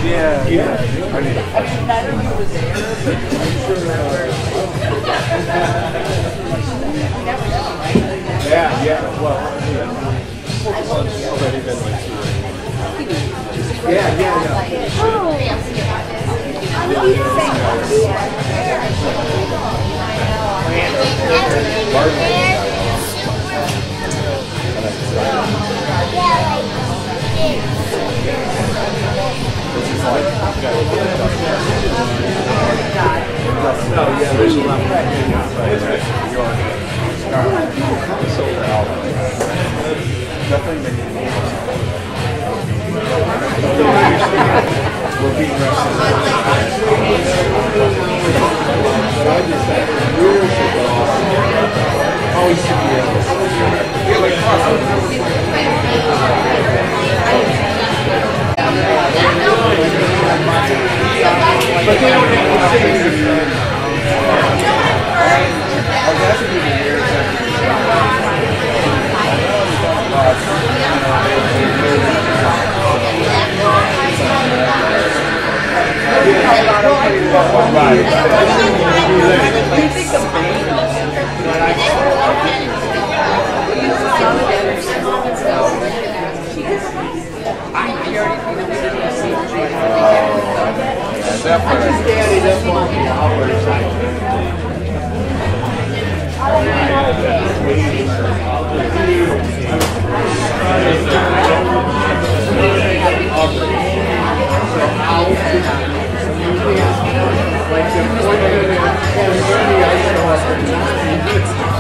Yeah. I need yeah. Well, already been like 2 there's a lot but they don't Right. Daddy doesn't want the hours.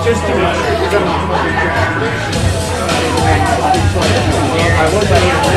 Just to make sure you're going to I was like,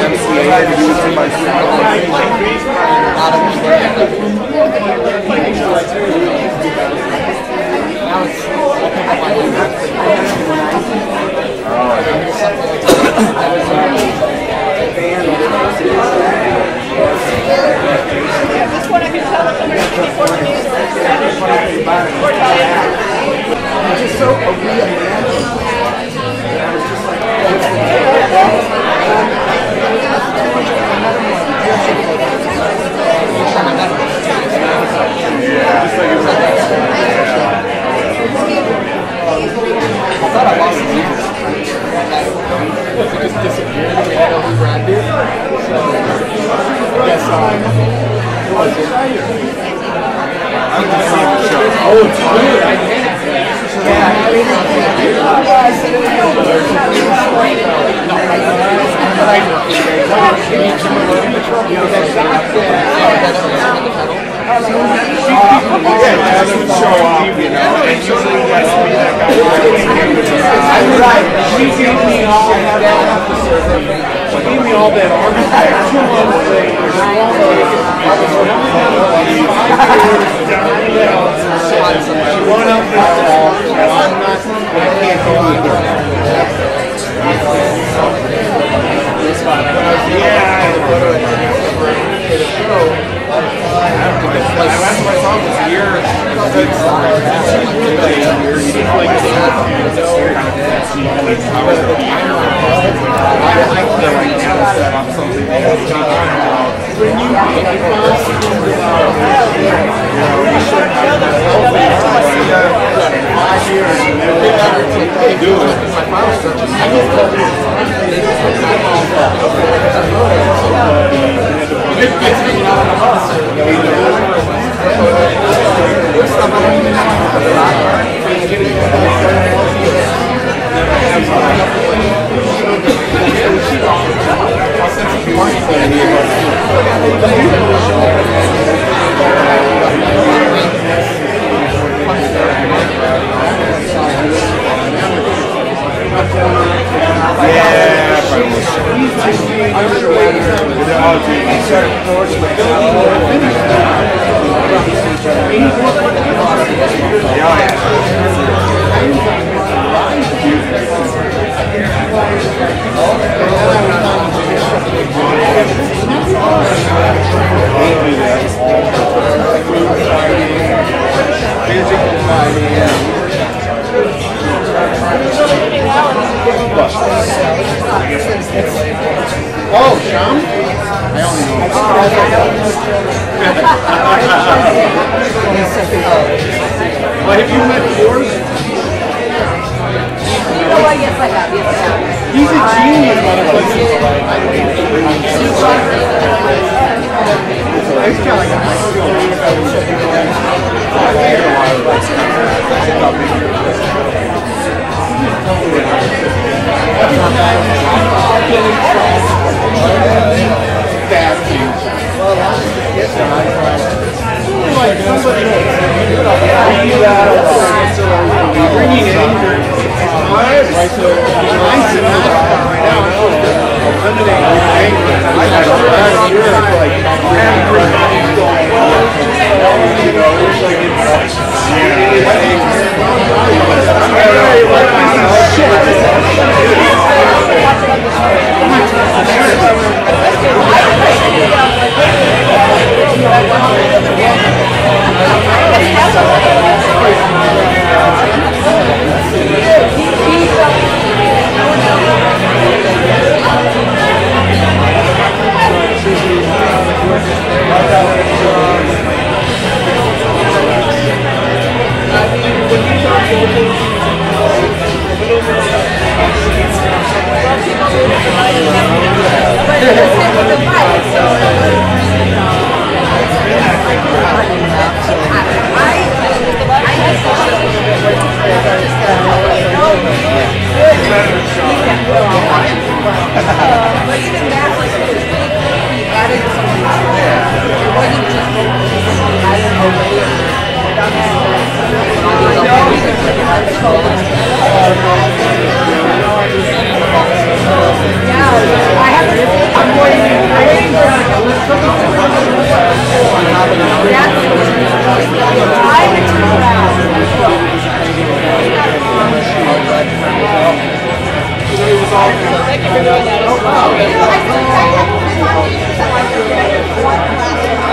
MCA to do this for my this one I can tell if somebody's speaking Portuguese or Spanish or Italian. It's just so reimagined. I was just like, I thought I lost it. It just disappeared and we had to rebrand it. So, yes, who was it? I'm just seeing the show. Oh, it's good. I hate it. All that architecture, 2 months later, she went up this wall, I can't do either. Oh, Sham? I only know. Well, have you met yours? Oh, yes, I have. Yes, I have. He's a genius, motherfucker. He's kind of like a high school. Like somebody bringing anger right to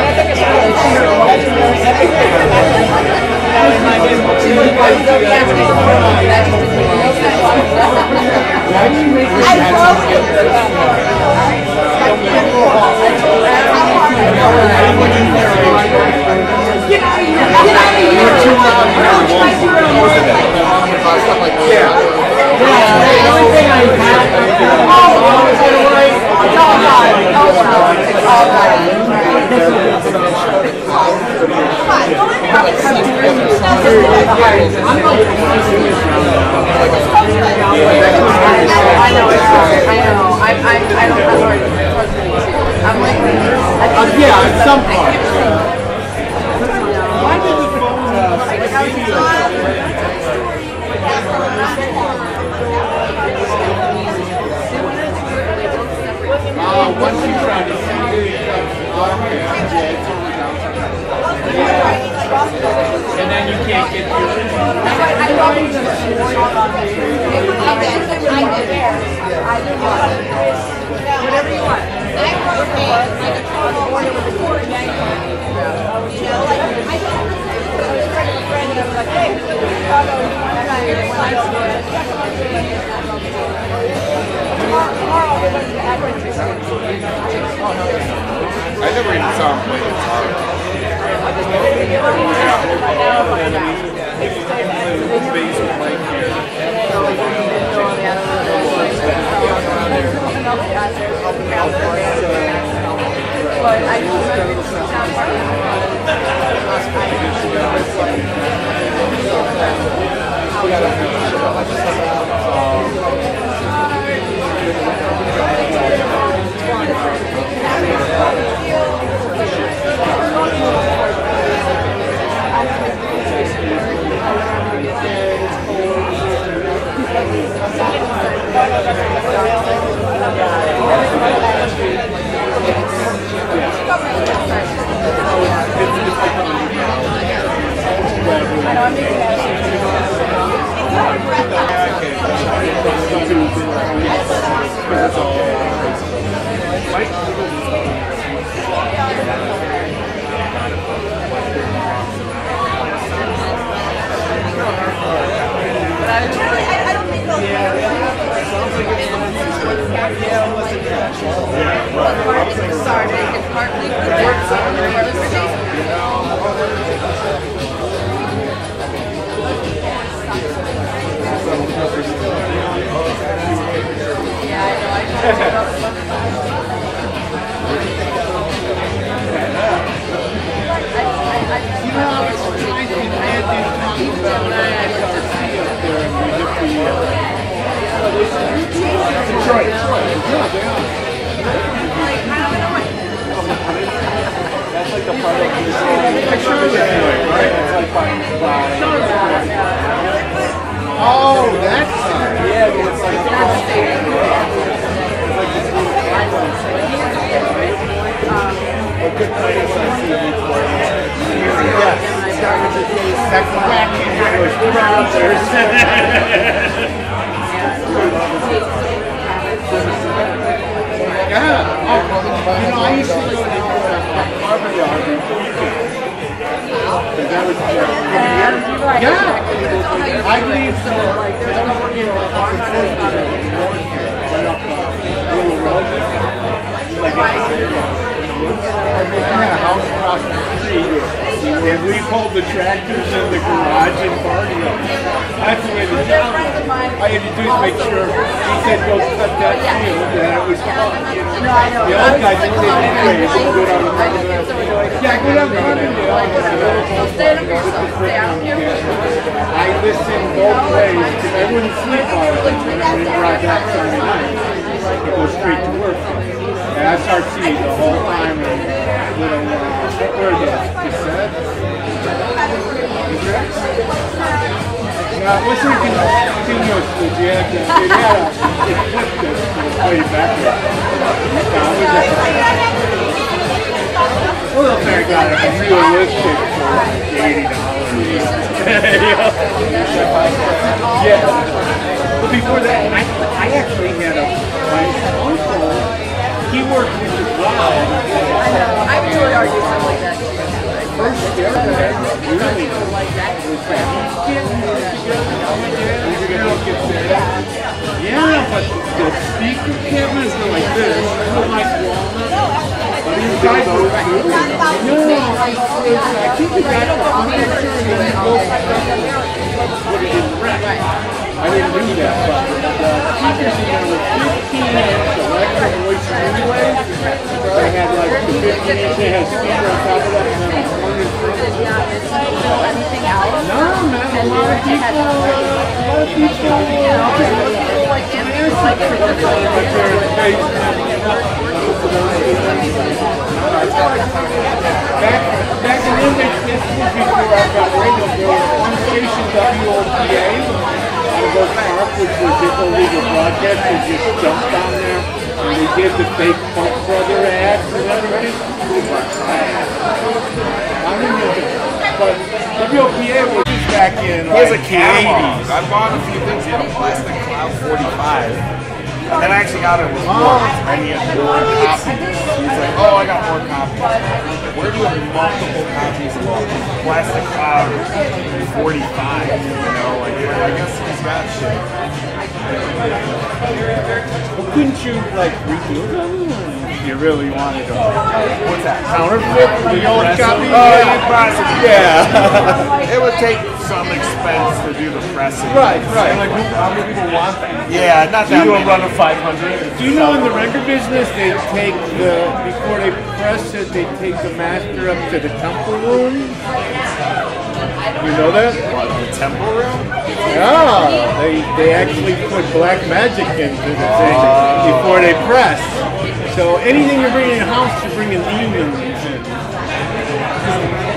I Yeah, at some point. Why did the phone once you try to see and then you can't get through it. Whatever you want. I never even saw him play guitar. And we pulled the tractors in the garage and party on it. That's the way the job was. All you had to do is make sure he said go cut that field, and it was fun. The old guys didn't do it anyway. Go down the road. Yeah, go down the road. I listened both ways because I wouldn't sleep all the time when I went around that Sunday night. I go straight to work. And I start seeing the whole time and little, what were those? Cassettes? What's the continuous that you had? It flipped this to play backwards. Well, I got it realistic for $80. Yeah. But before that, I actually had my uncle. He worked with his wife. I know. I would really argue something like that. First really like that was that yeah, but the speaker cameras are like this. They're like walnut. But these guys are like, no, I think the guy I'm not sure he was put it in the rack. I didn't do that, but the speakers in there were 15-inch electric voice anyway. They had like the 15-inch, they had a speaker on top of that, and then a 100. Anything else? No, Back in Image, this was before I got radio, there was one station, WOPA, out of Oak Park, which was just illegal broadcast. They just jumped down there and they did the fake Punk Brother ads and everything. I remember, but WOPA was just back in He has a like, catalog. 80s. I bought a few things. He had a plastic Cloud 45. And then I actually got it with more. And he had more copies. He's like, oh, I got more copies. Where do you have multiple copies of plastic Cloud 45? You know, like, I guess he's got shit. Well, couldn't you like redo them? If you really wanted to. What's that? Counterfeit? The old copy? Possibly. Yeah. It would take some expense to do the pressing. Right. Like, how many people want that? Yeah, not that many. Run of 500. Do you know in the record business they take before they press it, they take the master up to the temple room? You know that? What, the temple room? Yeah, they actually put black magic into the thing before they press. So anything you bring in your house, you're bringing demons in.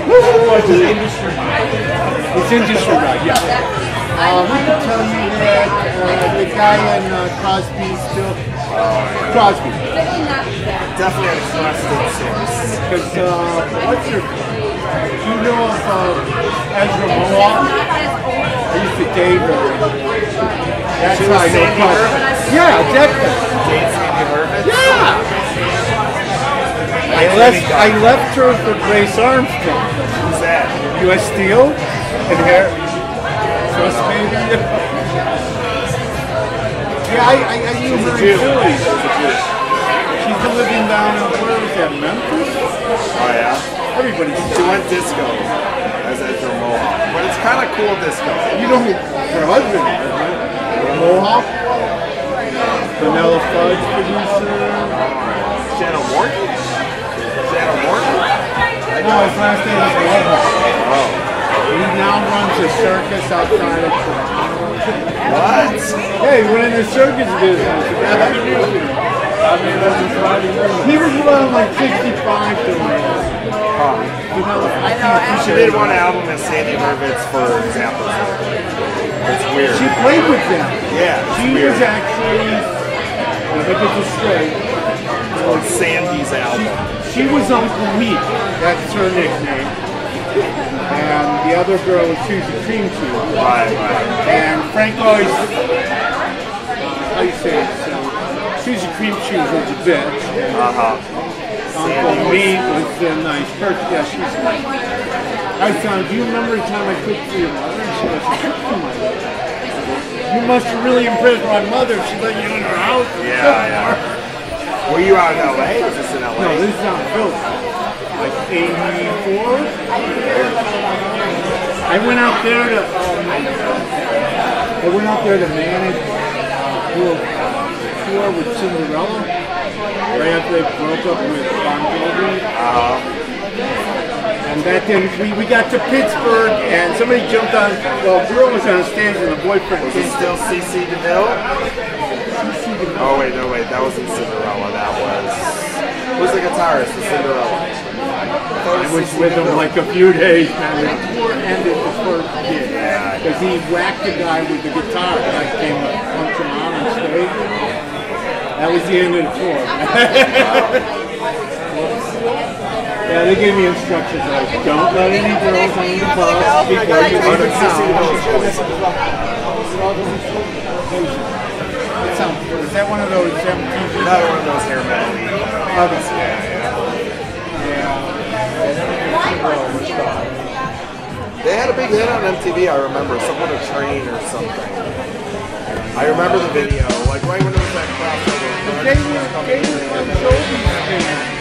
It's industry. It's industry, right? Yeah. I can tell you that the guy in Crosby still. Crosby. Definitely had a trusted source. Because what's your? Do you know of Ezra Mohawk? I used to date her. That's how I know Crosby. Yeah, definitely. Date Sandy Hurwitz? Yeah. I left her for Grace Armstrong. Who's that? U.S. Steel and hair. Trust baby. Yeah, I knew her in Philly. She's living down in, where was that, Memphis? Oh yeah? Everybody. She went disco as Ezra Mohawk. But it's kind of cool disco. You know who her husband is, right? Mohawk? Vanilla Fudge producer. Shannon Morton? Shannon Morton? No, his last name is Mohawk. Oh. He now runs a circus outside of Toronto. What? Hey, he went in the circus business. He was around like 65 to me. She did one album as Sandy Hurwitz, for example. It's weird. She played with them. Yeah, she weird. was actually, if it's a straight, it's called Sandy's album. She was Uncle Meat. That's her nickname. And the other girl was Susie Cream Cheese. Right. And Frank always, how do you say it? Susie Cream Cheese was a bitch. Uncle Meat was a nice person. Yeah, she's nice. I said, do you remember the time I cooked for your mother? And she goes, I cooked for my mother. You must have really impressed my mother. She let you in her house. Yeah. Were you out in LA? Or is this in LA? No, this is out in Philly. Like 84. I went out there to manage do a tour with Cinderella right after they broke up with Bon Jovi. And that then we got to Pittsburgh and somebody jumped on. Well, a girl was on stage and the boyfriend was it still CC DeVille? Oh wait, no wait, that wasn't Cinderella. That was who's the guitarist for Cinderella? I was with him like a few days, man. The tour ended before it did. Yeah. Because he whacked the guy with the guitar and I came to punch him out on stage. That was the end of the tour. Yeah, they gave me instructions like, don't let any girls on the bus because you leave the town. Is that one of those MTV? Another one of those hair metal. They had a big hit on MTV, I remember. Something on a train or something. I remember the video, like right when it was that crossover. They were Bon Jovi fans.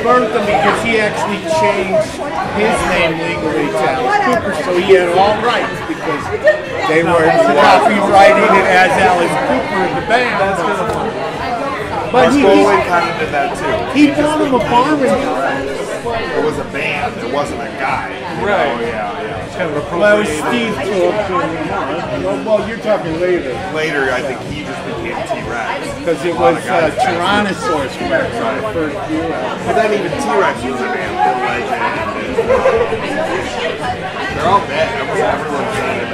burnt him because he actually changed his name legally to Alice Cooper, so he had all rights because they were copyrighting it as Alice Cooper, the band. That's kind of funny. But he kind of did that too. He bought him a farm. It was a band. It wasn't a guy. Right. Oh, yeah. It's kind of well, it was Steve Phillips. Well, you're talking later. Later, I think he just became T-Rex. Because it was Tyrannosaurus Rex on the first year. But then even T-Rex was a band. Bill Legend. They're all dead. Everyone's dead.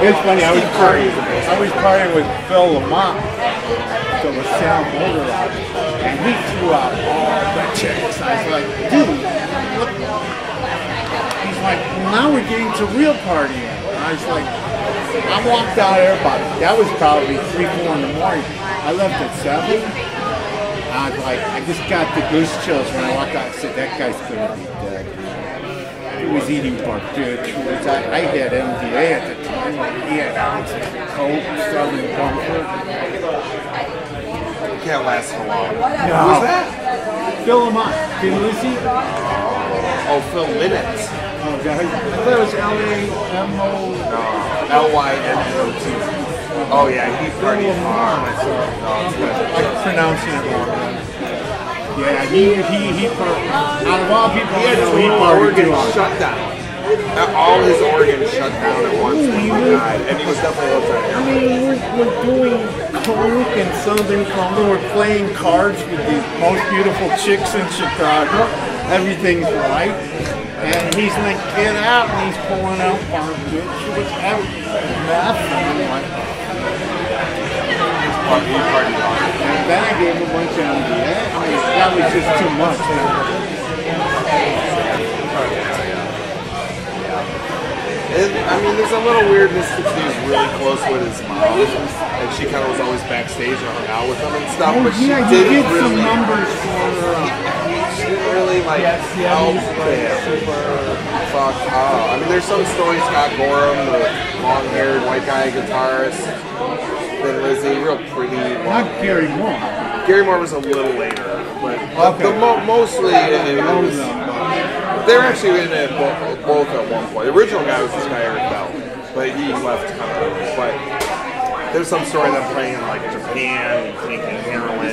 It's funny. I was partying with Phil Lamont, the LaSalle Motor Lot, and he threw out all the chicks. I was like, dude, look. He's like, well, now we're getting to real partying. And I was like, I walked out there that was probably 3, 4 in the morning. I left at 7. I was like, I just got the goose chills when I walked out. I said, that guy's gonna be dead. He was eating barbiturates. I had MDA at the time. He had Coke, Southern Comfort. Can't last for long. No. Who was that? Phil Lamont. Did you see? Oh, Phil Linnett. Oh, I thought it was L-A-M-O. No, L-Y-N-N-O-T. Oh, yeah, he partied hard. I'm pronouncing it wrong. Yeah, he out of all people, he had he organ shut down. All his organs shut down at once when he died, and he was definitely upset. I mean, we're doing coke and Southern Comfort. We're playing cards with the most beautiful chicks in Chicago. Everything's right. And he's like, get out, and he's pulling out barbiturates, meth, and I'm like, and then I gave him a bunch of MDA. I mean, that was just too much. I mean, there's a little weirdness because he was really close with his mom, and she kind of was always backstage and hung out with him and stuff. But she didn't really. She didn't really like help him. Fuck. I mean, there's some stories. Scott Gorham, the long-haired white guy guitarist. Then Lizzie, real pretty. Not Gary Moore. Gary Moore was a little later, but mostly it was. They were actually in it both at one point. The original guy was this guy Eric Bell, but he left kind of early. But there's some story of them playing in like Japan, taking heroin,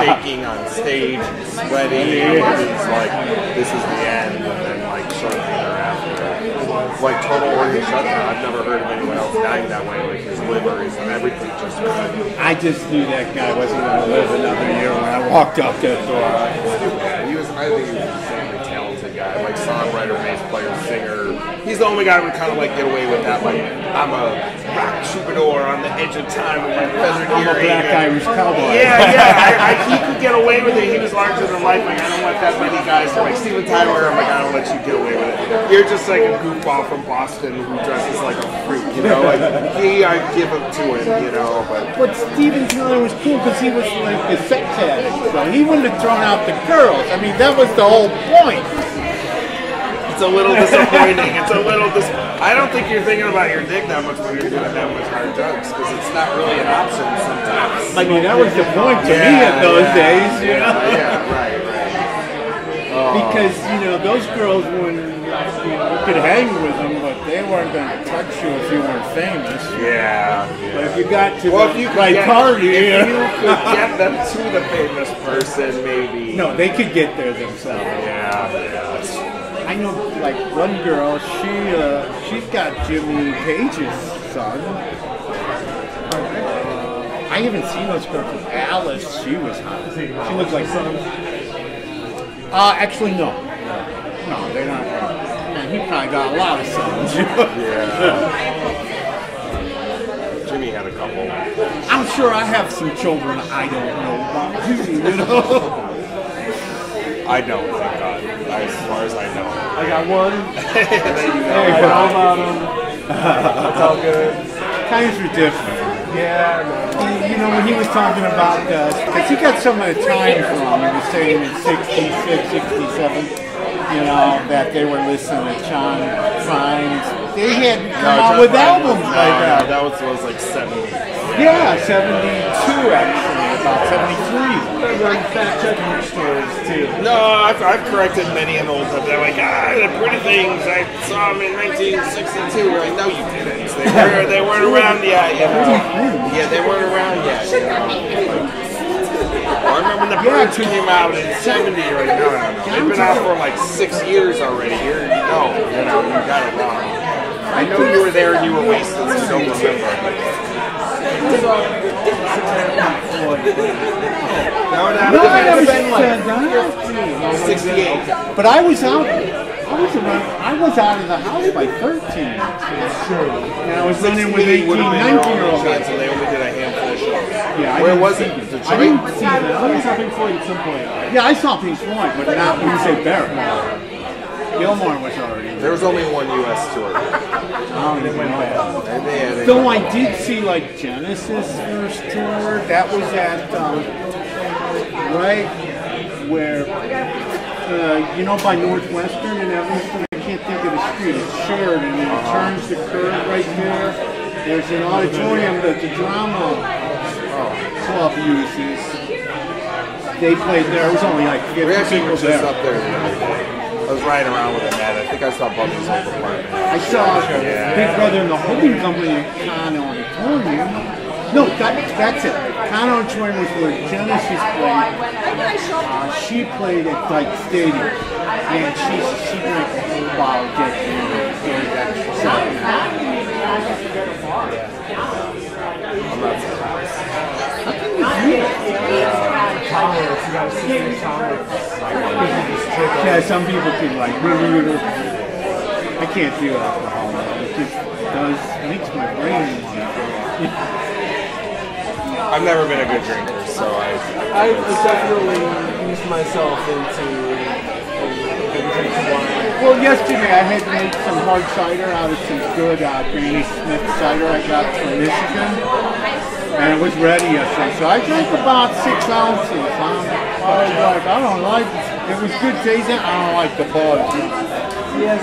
shaking on stage, sweating. It's like this is the end, and then like shortly thereafter. Like total organ shutdown. I've never heard of anyone else dying that way. Like his liver and everything just. I just knew that guy wasn't going to live another year when I walked out that door. He was. I think he was insanely talented guy, like songwriter, bass player, singer. He's the only guy who would kind of like get away with that. Like I'm a rock troubadour on the edge of time with my feathered earring. I'm a black Irish cowboy. Yeah. He could get away with it. He was larger than life. Like I don't want that many guys. So like Steven Tyler, I'm like I don't let you get away with it. You're just like a goofball from Boston who dresses like a freak, you know? Like, I give it to him, you know, but Steven Tyler was cool because he was like a sex addict, so he wouldn't have thrown out the girls. I mean, that was the whole point. It's a little disappointing. I don't think you're thinking about your dick that much when you're doing that much hard drugs, because it's not really an option sometimes. I mean, that was the point to me in those days, you know? Yeah, right. Because, you know, those girls wouldn't, you could hang with them, but they weren't going to touch you if you weren't famous. Yeah. But if you got to if you right party, if you could get them to the famous person, maybe. No, they could get there themselves. Yeah. I know, like, one girl, she's got Jimmy Page's son. I haven't seen those girls with Alice. She was hot. She looked like son. Actually, no. No, they're not. Man, he probably got a lot of sons. Jimmy had a couple. I'm sure I have some children I don't know about, you know? I don't, thank God. As far as I know. I got one. I know about him. That's all good. Times are different. Yeah, you know, when he was talking about, because he got some of the time from, he was saying in 66, 67, you know, that they were listening to John Prine's. They hadn't come out with albums like that. That was like 70. Yeah, 72 actually, about 73. I'm fact checking your stories too. No, I've corrected many an old time. They're like, the Pretty Things, I saw them in 1962. We're like, no, you didn't. They weren't around yet, you know. Yeah, they weren't around yet, you know. I remember when the Birds came out in 70 or no. They've been out for like 6 years already. You know, you got it wrong. I know you were there and you were wasted, so don't remember. No, I never said that. 68. But I was out. I was out of the house by 13. Sure. And I was running with 18, 19-year-olds. So they only did a handful of shows. Yeah, where was it? Detroit? I didn't see that. I saw Pink Floyd at some point. Yeah, I saw Pink Floyd, but not when you say Barrett. Gilmore was already there. There was only one U.S. tour. Though I did see like Genesis' first tour. That was at right where you know, by Northwestern and Evanston. I can't think of the street. It's shared, and it turns the curve right there. There's an auditorium that the drama club uses. They played there. It was only like 50 people just there. Up there. I was riding around with a net. I think I saw Bubba's old apartment. I saw Big Brother and the Holding Company at Con Auditorium. No, that's it. Con Auditorium was where Genesis played. She played at Dyke Stadium. And she drank a whole bottle of Jack Daniels. I'm not surprised. Yeah, some people can like I can't do alcohol. It just makes my brain want to. I've never been a good drinker, so I definitely eased myself into drinking wine. Well, yesterday I had made some hard cider out of some good Granny Smith cider I got from Michigan. And it was ready yesterday, so I drank about 6 ounces. I don't like it. It was good tasting. I don't like the buzz. Yes,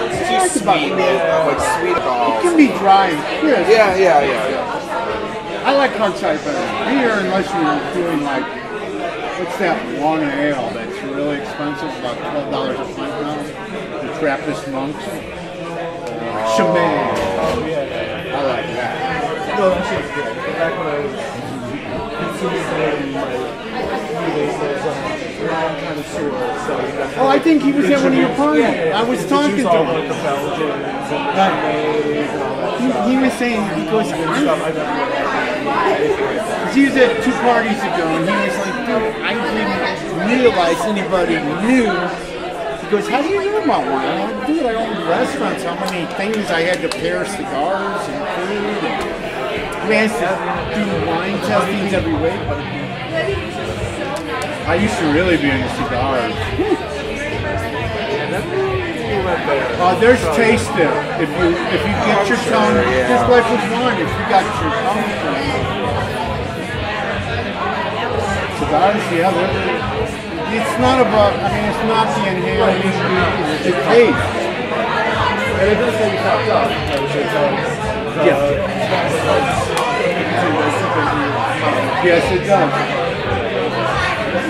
it's too sweet. Like sweet alcohol. It can be dry and crisp. Yeah. I like hard cider better than beer, unless you're doing like, what's that one ale that's really expensive, about $12 a pint now? The Trappist monks. Chimay. I like that. No, that shit's good. Back when I was consuming I'm kind of sure. So I think he was at one of your parties. I was talking to him. He was saying, he goes, he was at 2 parties ago, and he was like, dude, I didn't realize anybody knew. He goes, how do you know about wine? I'm like, dude, I own restaurants. How many things I had to pair cigars and food. We had to do wine testings every week. I used to really be into cigars. There's taste there. If you get your tongue, just like with wine, if you got your tongue trained. Cigars, it's not about, it's not the inhaling, it's the taste. And it does get fucked up. Yes, it does.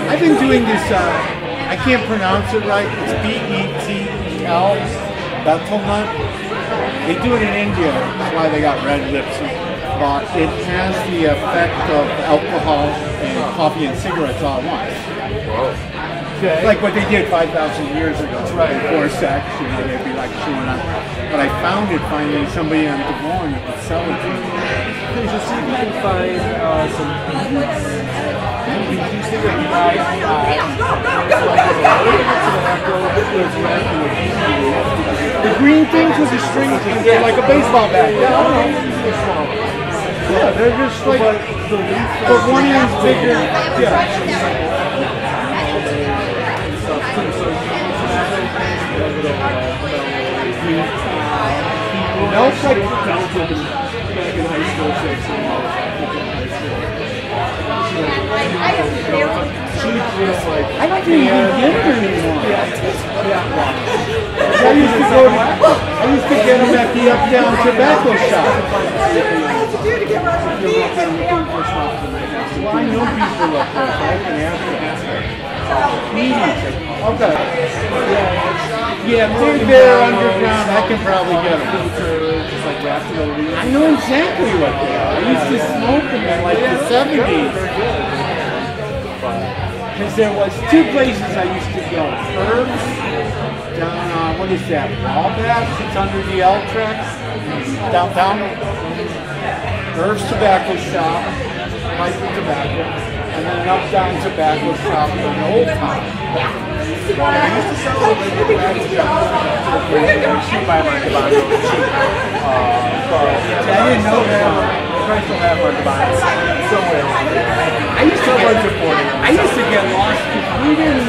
I've been doing this, I can't pronounce it right, it's B-E-T-E-L, betel nut. They do it in India, that's why they got red lips. But it has the effect of alcohol and coffee and cigarettes all at once. Whoa. Okay. Like what they did 5,000 years ago, before sex, they'd be like chewing on. But I found it finally, somebody on Des Moines that would sell it to me. You should see if you can find some the green things with the string things, they're like a baseball bat. Yeah, they're just like, but one end's bigger. Yeah. No, it's like back in high school, she just like I don't think you can get them anymore. I used to get them at the Uptown Tobacco Shop. Well, I know people up there, so I can ask them. Okay. Yeah, they're there underground. I can probably get them. I know exactly what they are. I used to smoke them in like the 70s. Because there was two places I used to go. Herbs, down on, what is that, Wabash? It's under the L tracks, downtown. Herbs Tobacco Shop, Pipe Tobacco, and then up down Tobacco Shop in Old Town. Shoot by Mark Devine really cheap. I didn't know that. I still have Mark Devine somewhere. I used to get lost because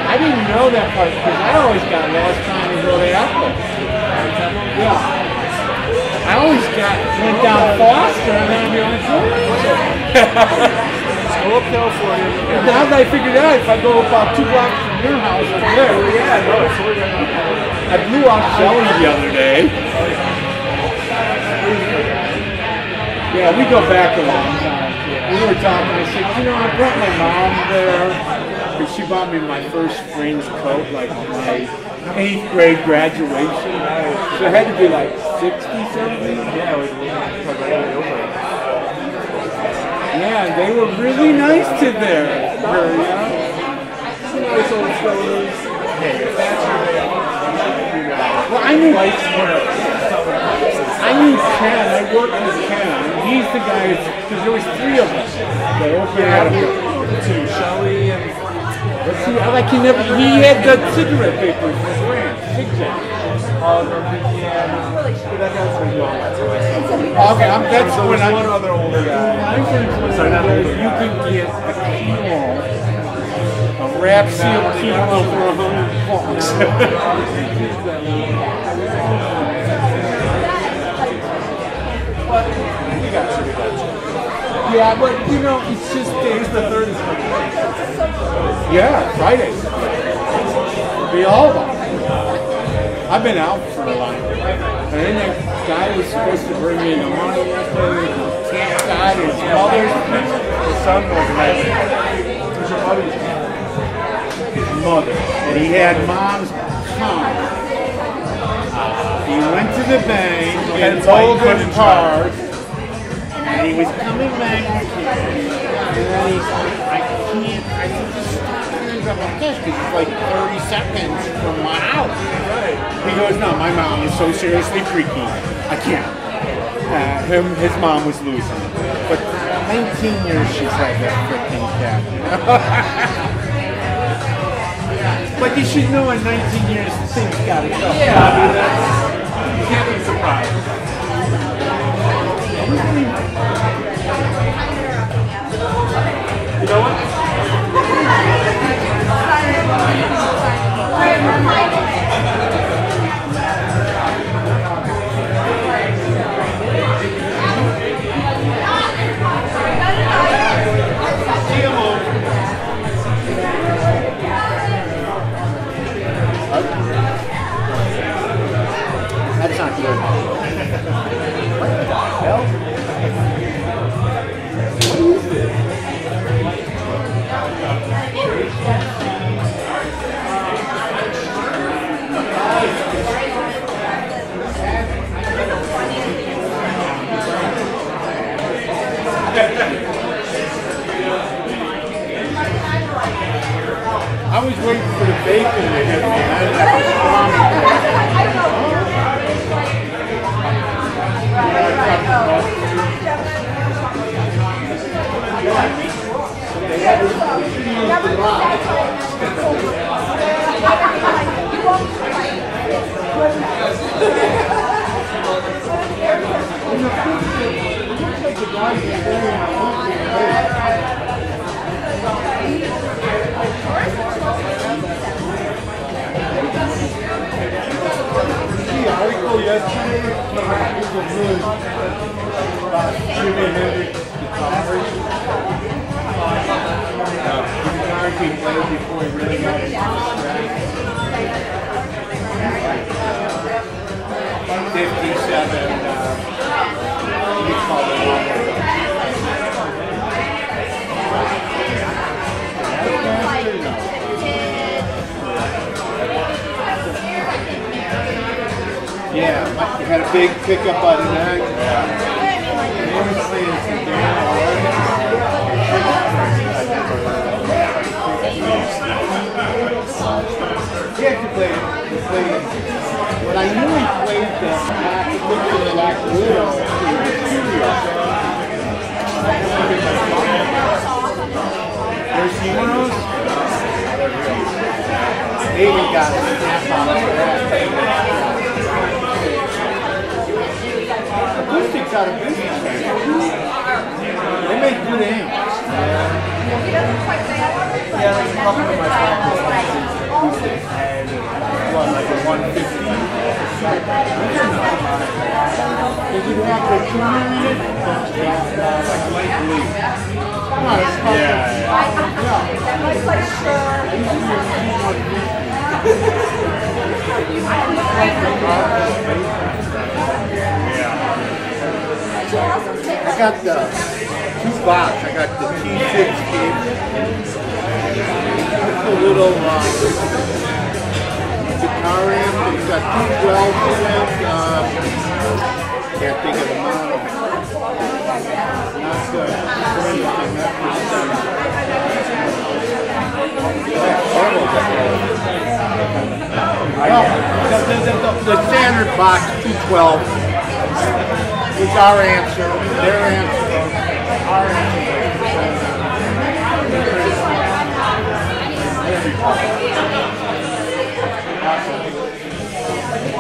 I didn't know that part because I always got lost trying to go to Apple. Yeah. I always went down Foster and then I'd be like, go up California. And now that I figured out, if I go about 2 blocks from your house, I'm there. Yeah, no, it's really I blew off Shelly the other day. Yeah, we go back a long time. We were talking, I said, I brought my mom there, because she bought me my first Fringe coat, like my 8th grade graduation. So it had to be like 60 something. Yeah, it was right over. Yeah, they were really nice to her, Nice old stoners. Hey, if that's your way, well, I knew Ken. I worked with Ken. He's the guy, because there was 3 of us that opened up. 2, Shelly and... He had the cigarette papers for France, zigzag. Okay, that's when I... one other older guy. My friends was you could get a kilo, a wrap seal kilo for $100. Yeah, but it's just days the 3rd is coming. Yeah, Friday. Be all of them. I've been out for a while. And then that guy was supposed to bring me the money yesterday. God, his mother's his son was amazing. Who's your mother's his mother. And he had mom's tongue. He went to the bank and told him card. And he was coming back, and then he's like, I said, just stop hands up on this, because it's like 30 seconds from my house. He goes, no, my mom is so seriously freaky, I can't. His mom was losing. But 19 years she's had that freaking cat. But you should know in 19 years, things gotta go. Yeah, I mean, you can't be surprised. You know what? That's not good. What the hell? I was waiting for the bacon to hit me. Article yesterday about Jimi Hendrix guitar. he played before he really got into the track. 57, he called it one. Yeah, he had a big pickup by the neck. He was playing some damn already. He actually played, but I knew he played the Black Widow in Material. There's heroes. David got a snap on that. Acoustics out of business. They make good amps. Yeah, there's a couple of my practice acoustics. What, like a 150? Does it have the tuner in it? Like light blue. I got the two box. I got the T6 cable. A little guitar amp. It's got 212 in it. Can't think of the model. Not the standard box 212. Which our answer, their answer, our answer.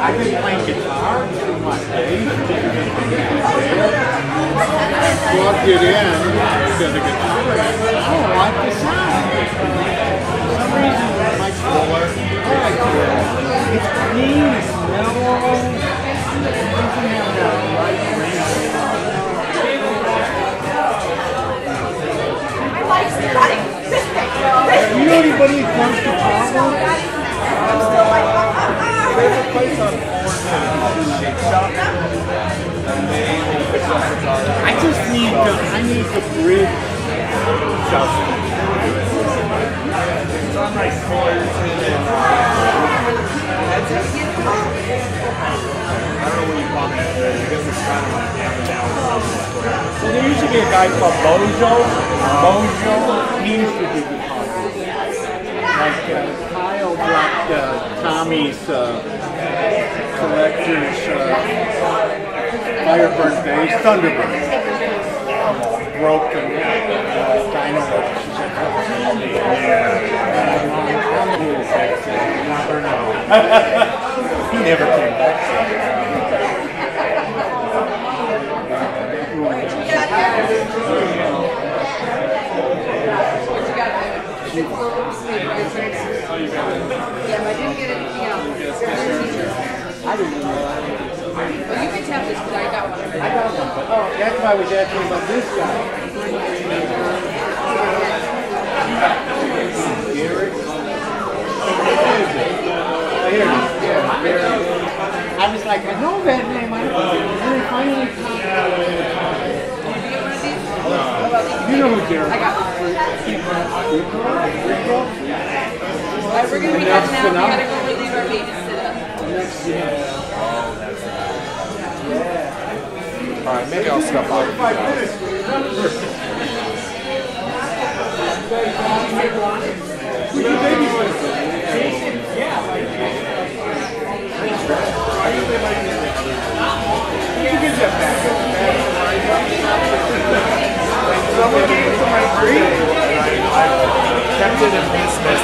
I've been playing guitar through my days. I plugged it in to the guitar. I don't like the sound. For some reason, my cooler. It's clean, it's mellow. It doesn't have that right ring. You know anybody who comes to Pablo? There's a place on Florida, Shake Shop, and they will fix up guitars. I need the bridge adjustment. It's on like Fullerton and that's it. I don't know what you call that. I guess it's kind of like the other down. Well, there used to be a guy called Bojo. He used to do guitars. Like Kyle dropped Tommy's collector's Firebird bass, Thunderbird. Broken Dino. He never came back. Yeah, I didn't get anything else. I didn't know. Well, you can tap this, but I got one. I got one, but that's why I was asking about this guy. Garrett? Here, yeah. I was like, I know that name. I finally you know who Garrett is? I got one. We're going to be done now. We got to go relieve our baby sit up. Alright, maybe I'll step out. Someone gave it to my tree. I kept it in business.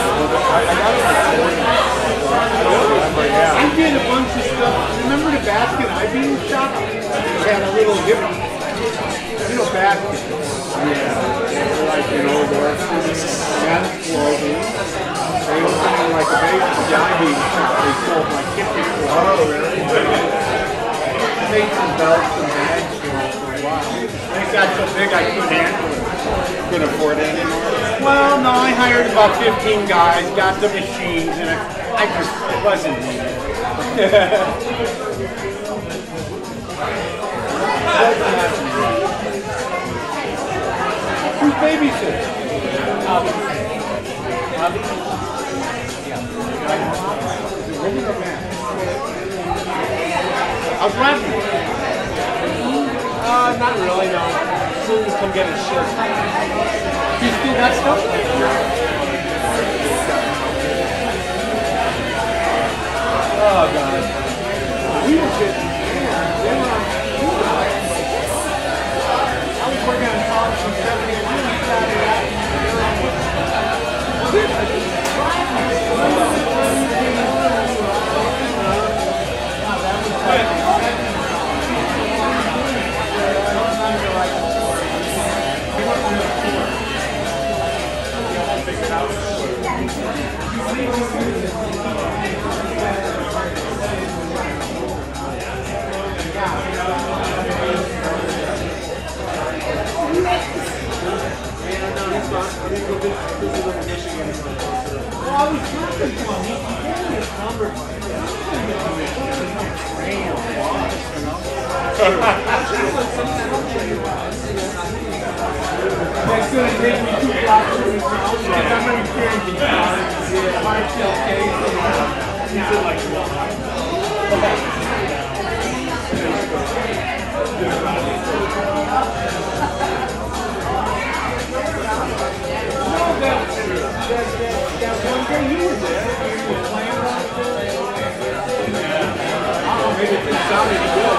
I did a bunch of stuff. Remember the basket I bean shop? It had a little basket. Yeah. Like, men's clothing. They opened in like a baseball bean shop. They sold my kitchen clothes. Oh, really? I made some belts and bags for a while. They got so big I couldn't handle it. couldn't afford it anymore? Well, no, I hired about 15 guys, got the machines, and I just, it wasn't needed. Who's babysitting? Woman or man? How's Rodney? Not really, no. Soon as come get his shirt. You still got stuff? Oh, God. We were getting, they were on, I was working on college from 70 and we started out, they were on That's going to take me 2 blocks from his house because I'm going to carry the hard shell case. He's in like that one day you were there, you were playing out there. I don't know, maybe it didn't sound any good.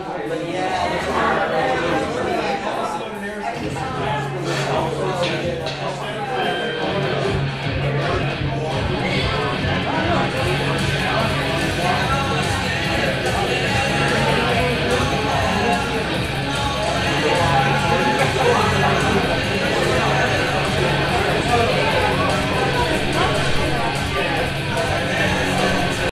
But yeah.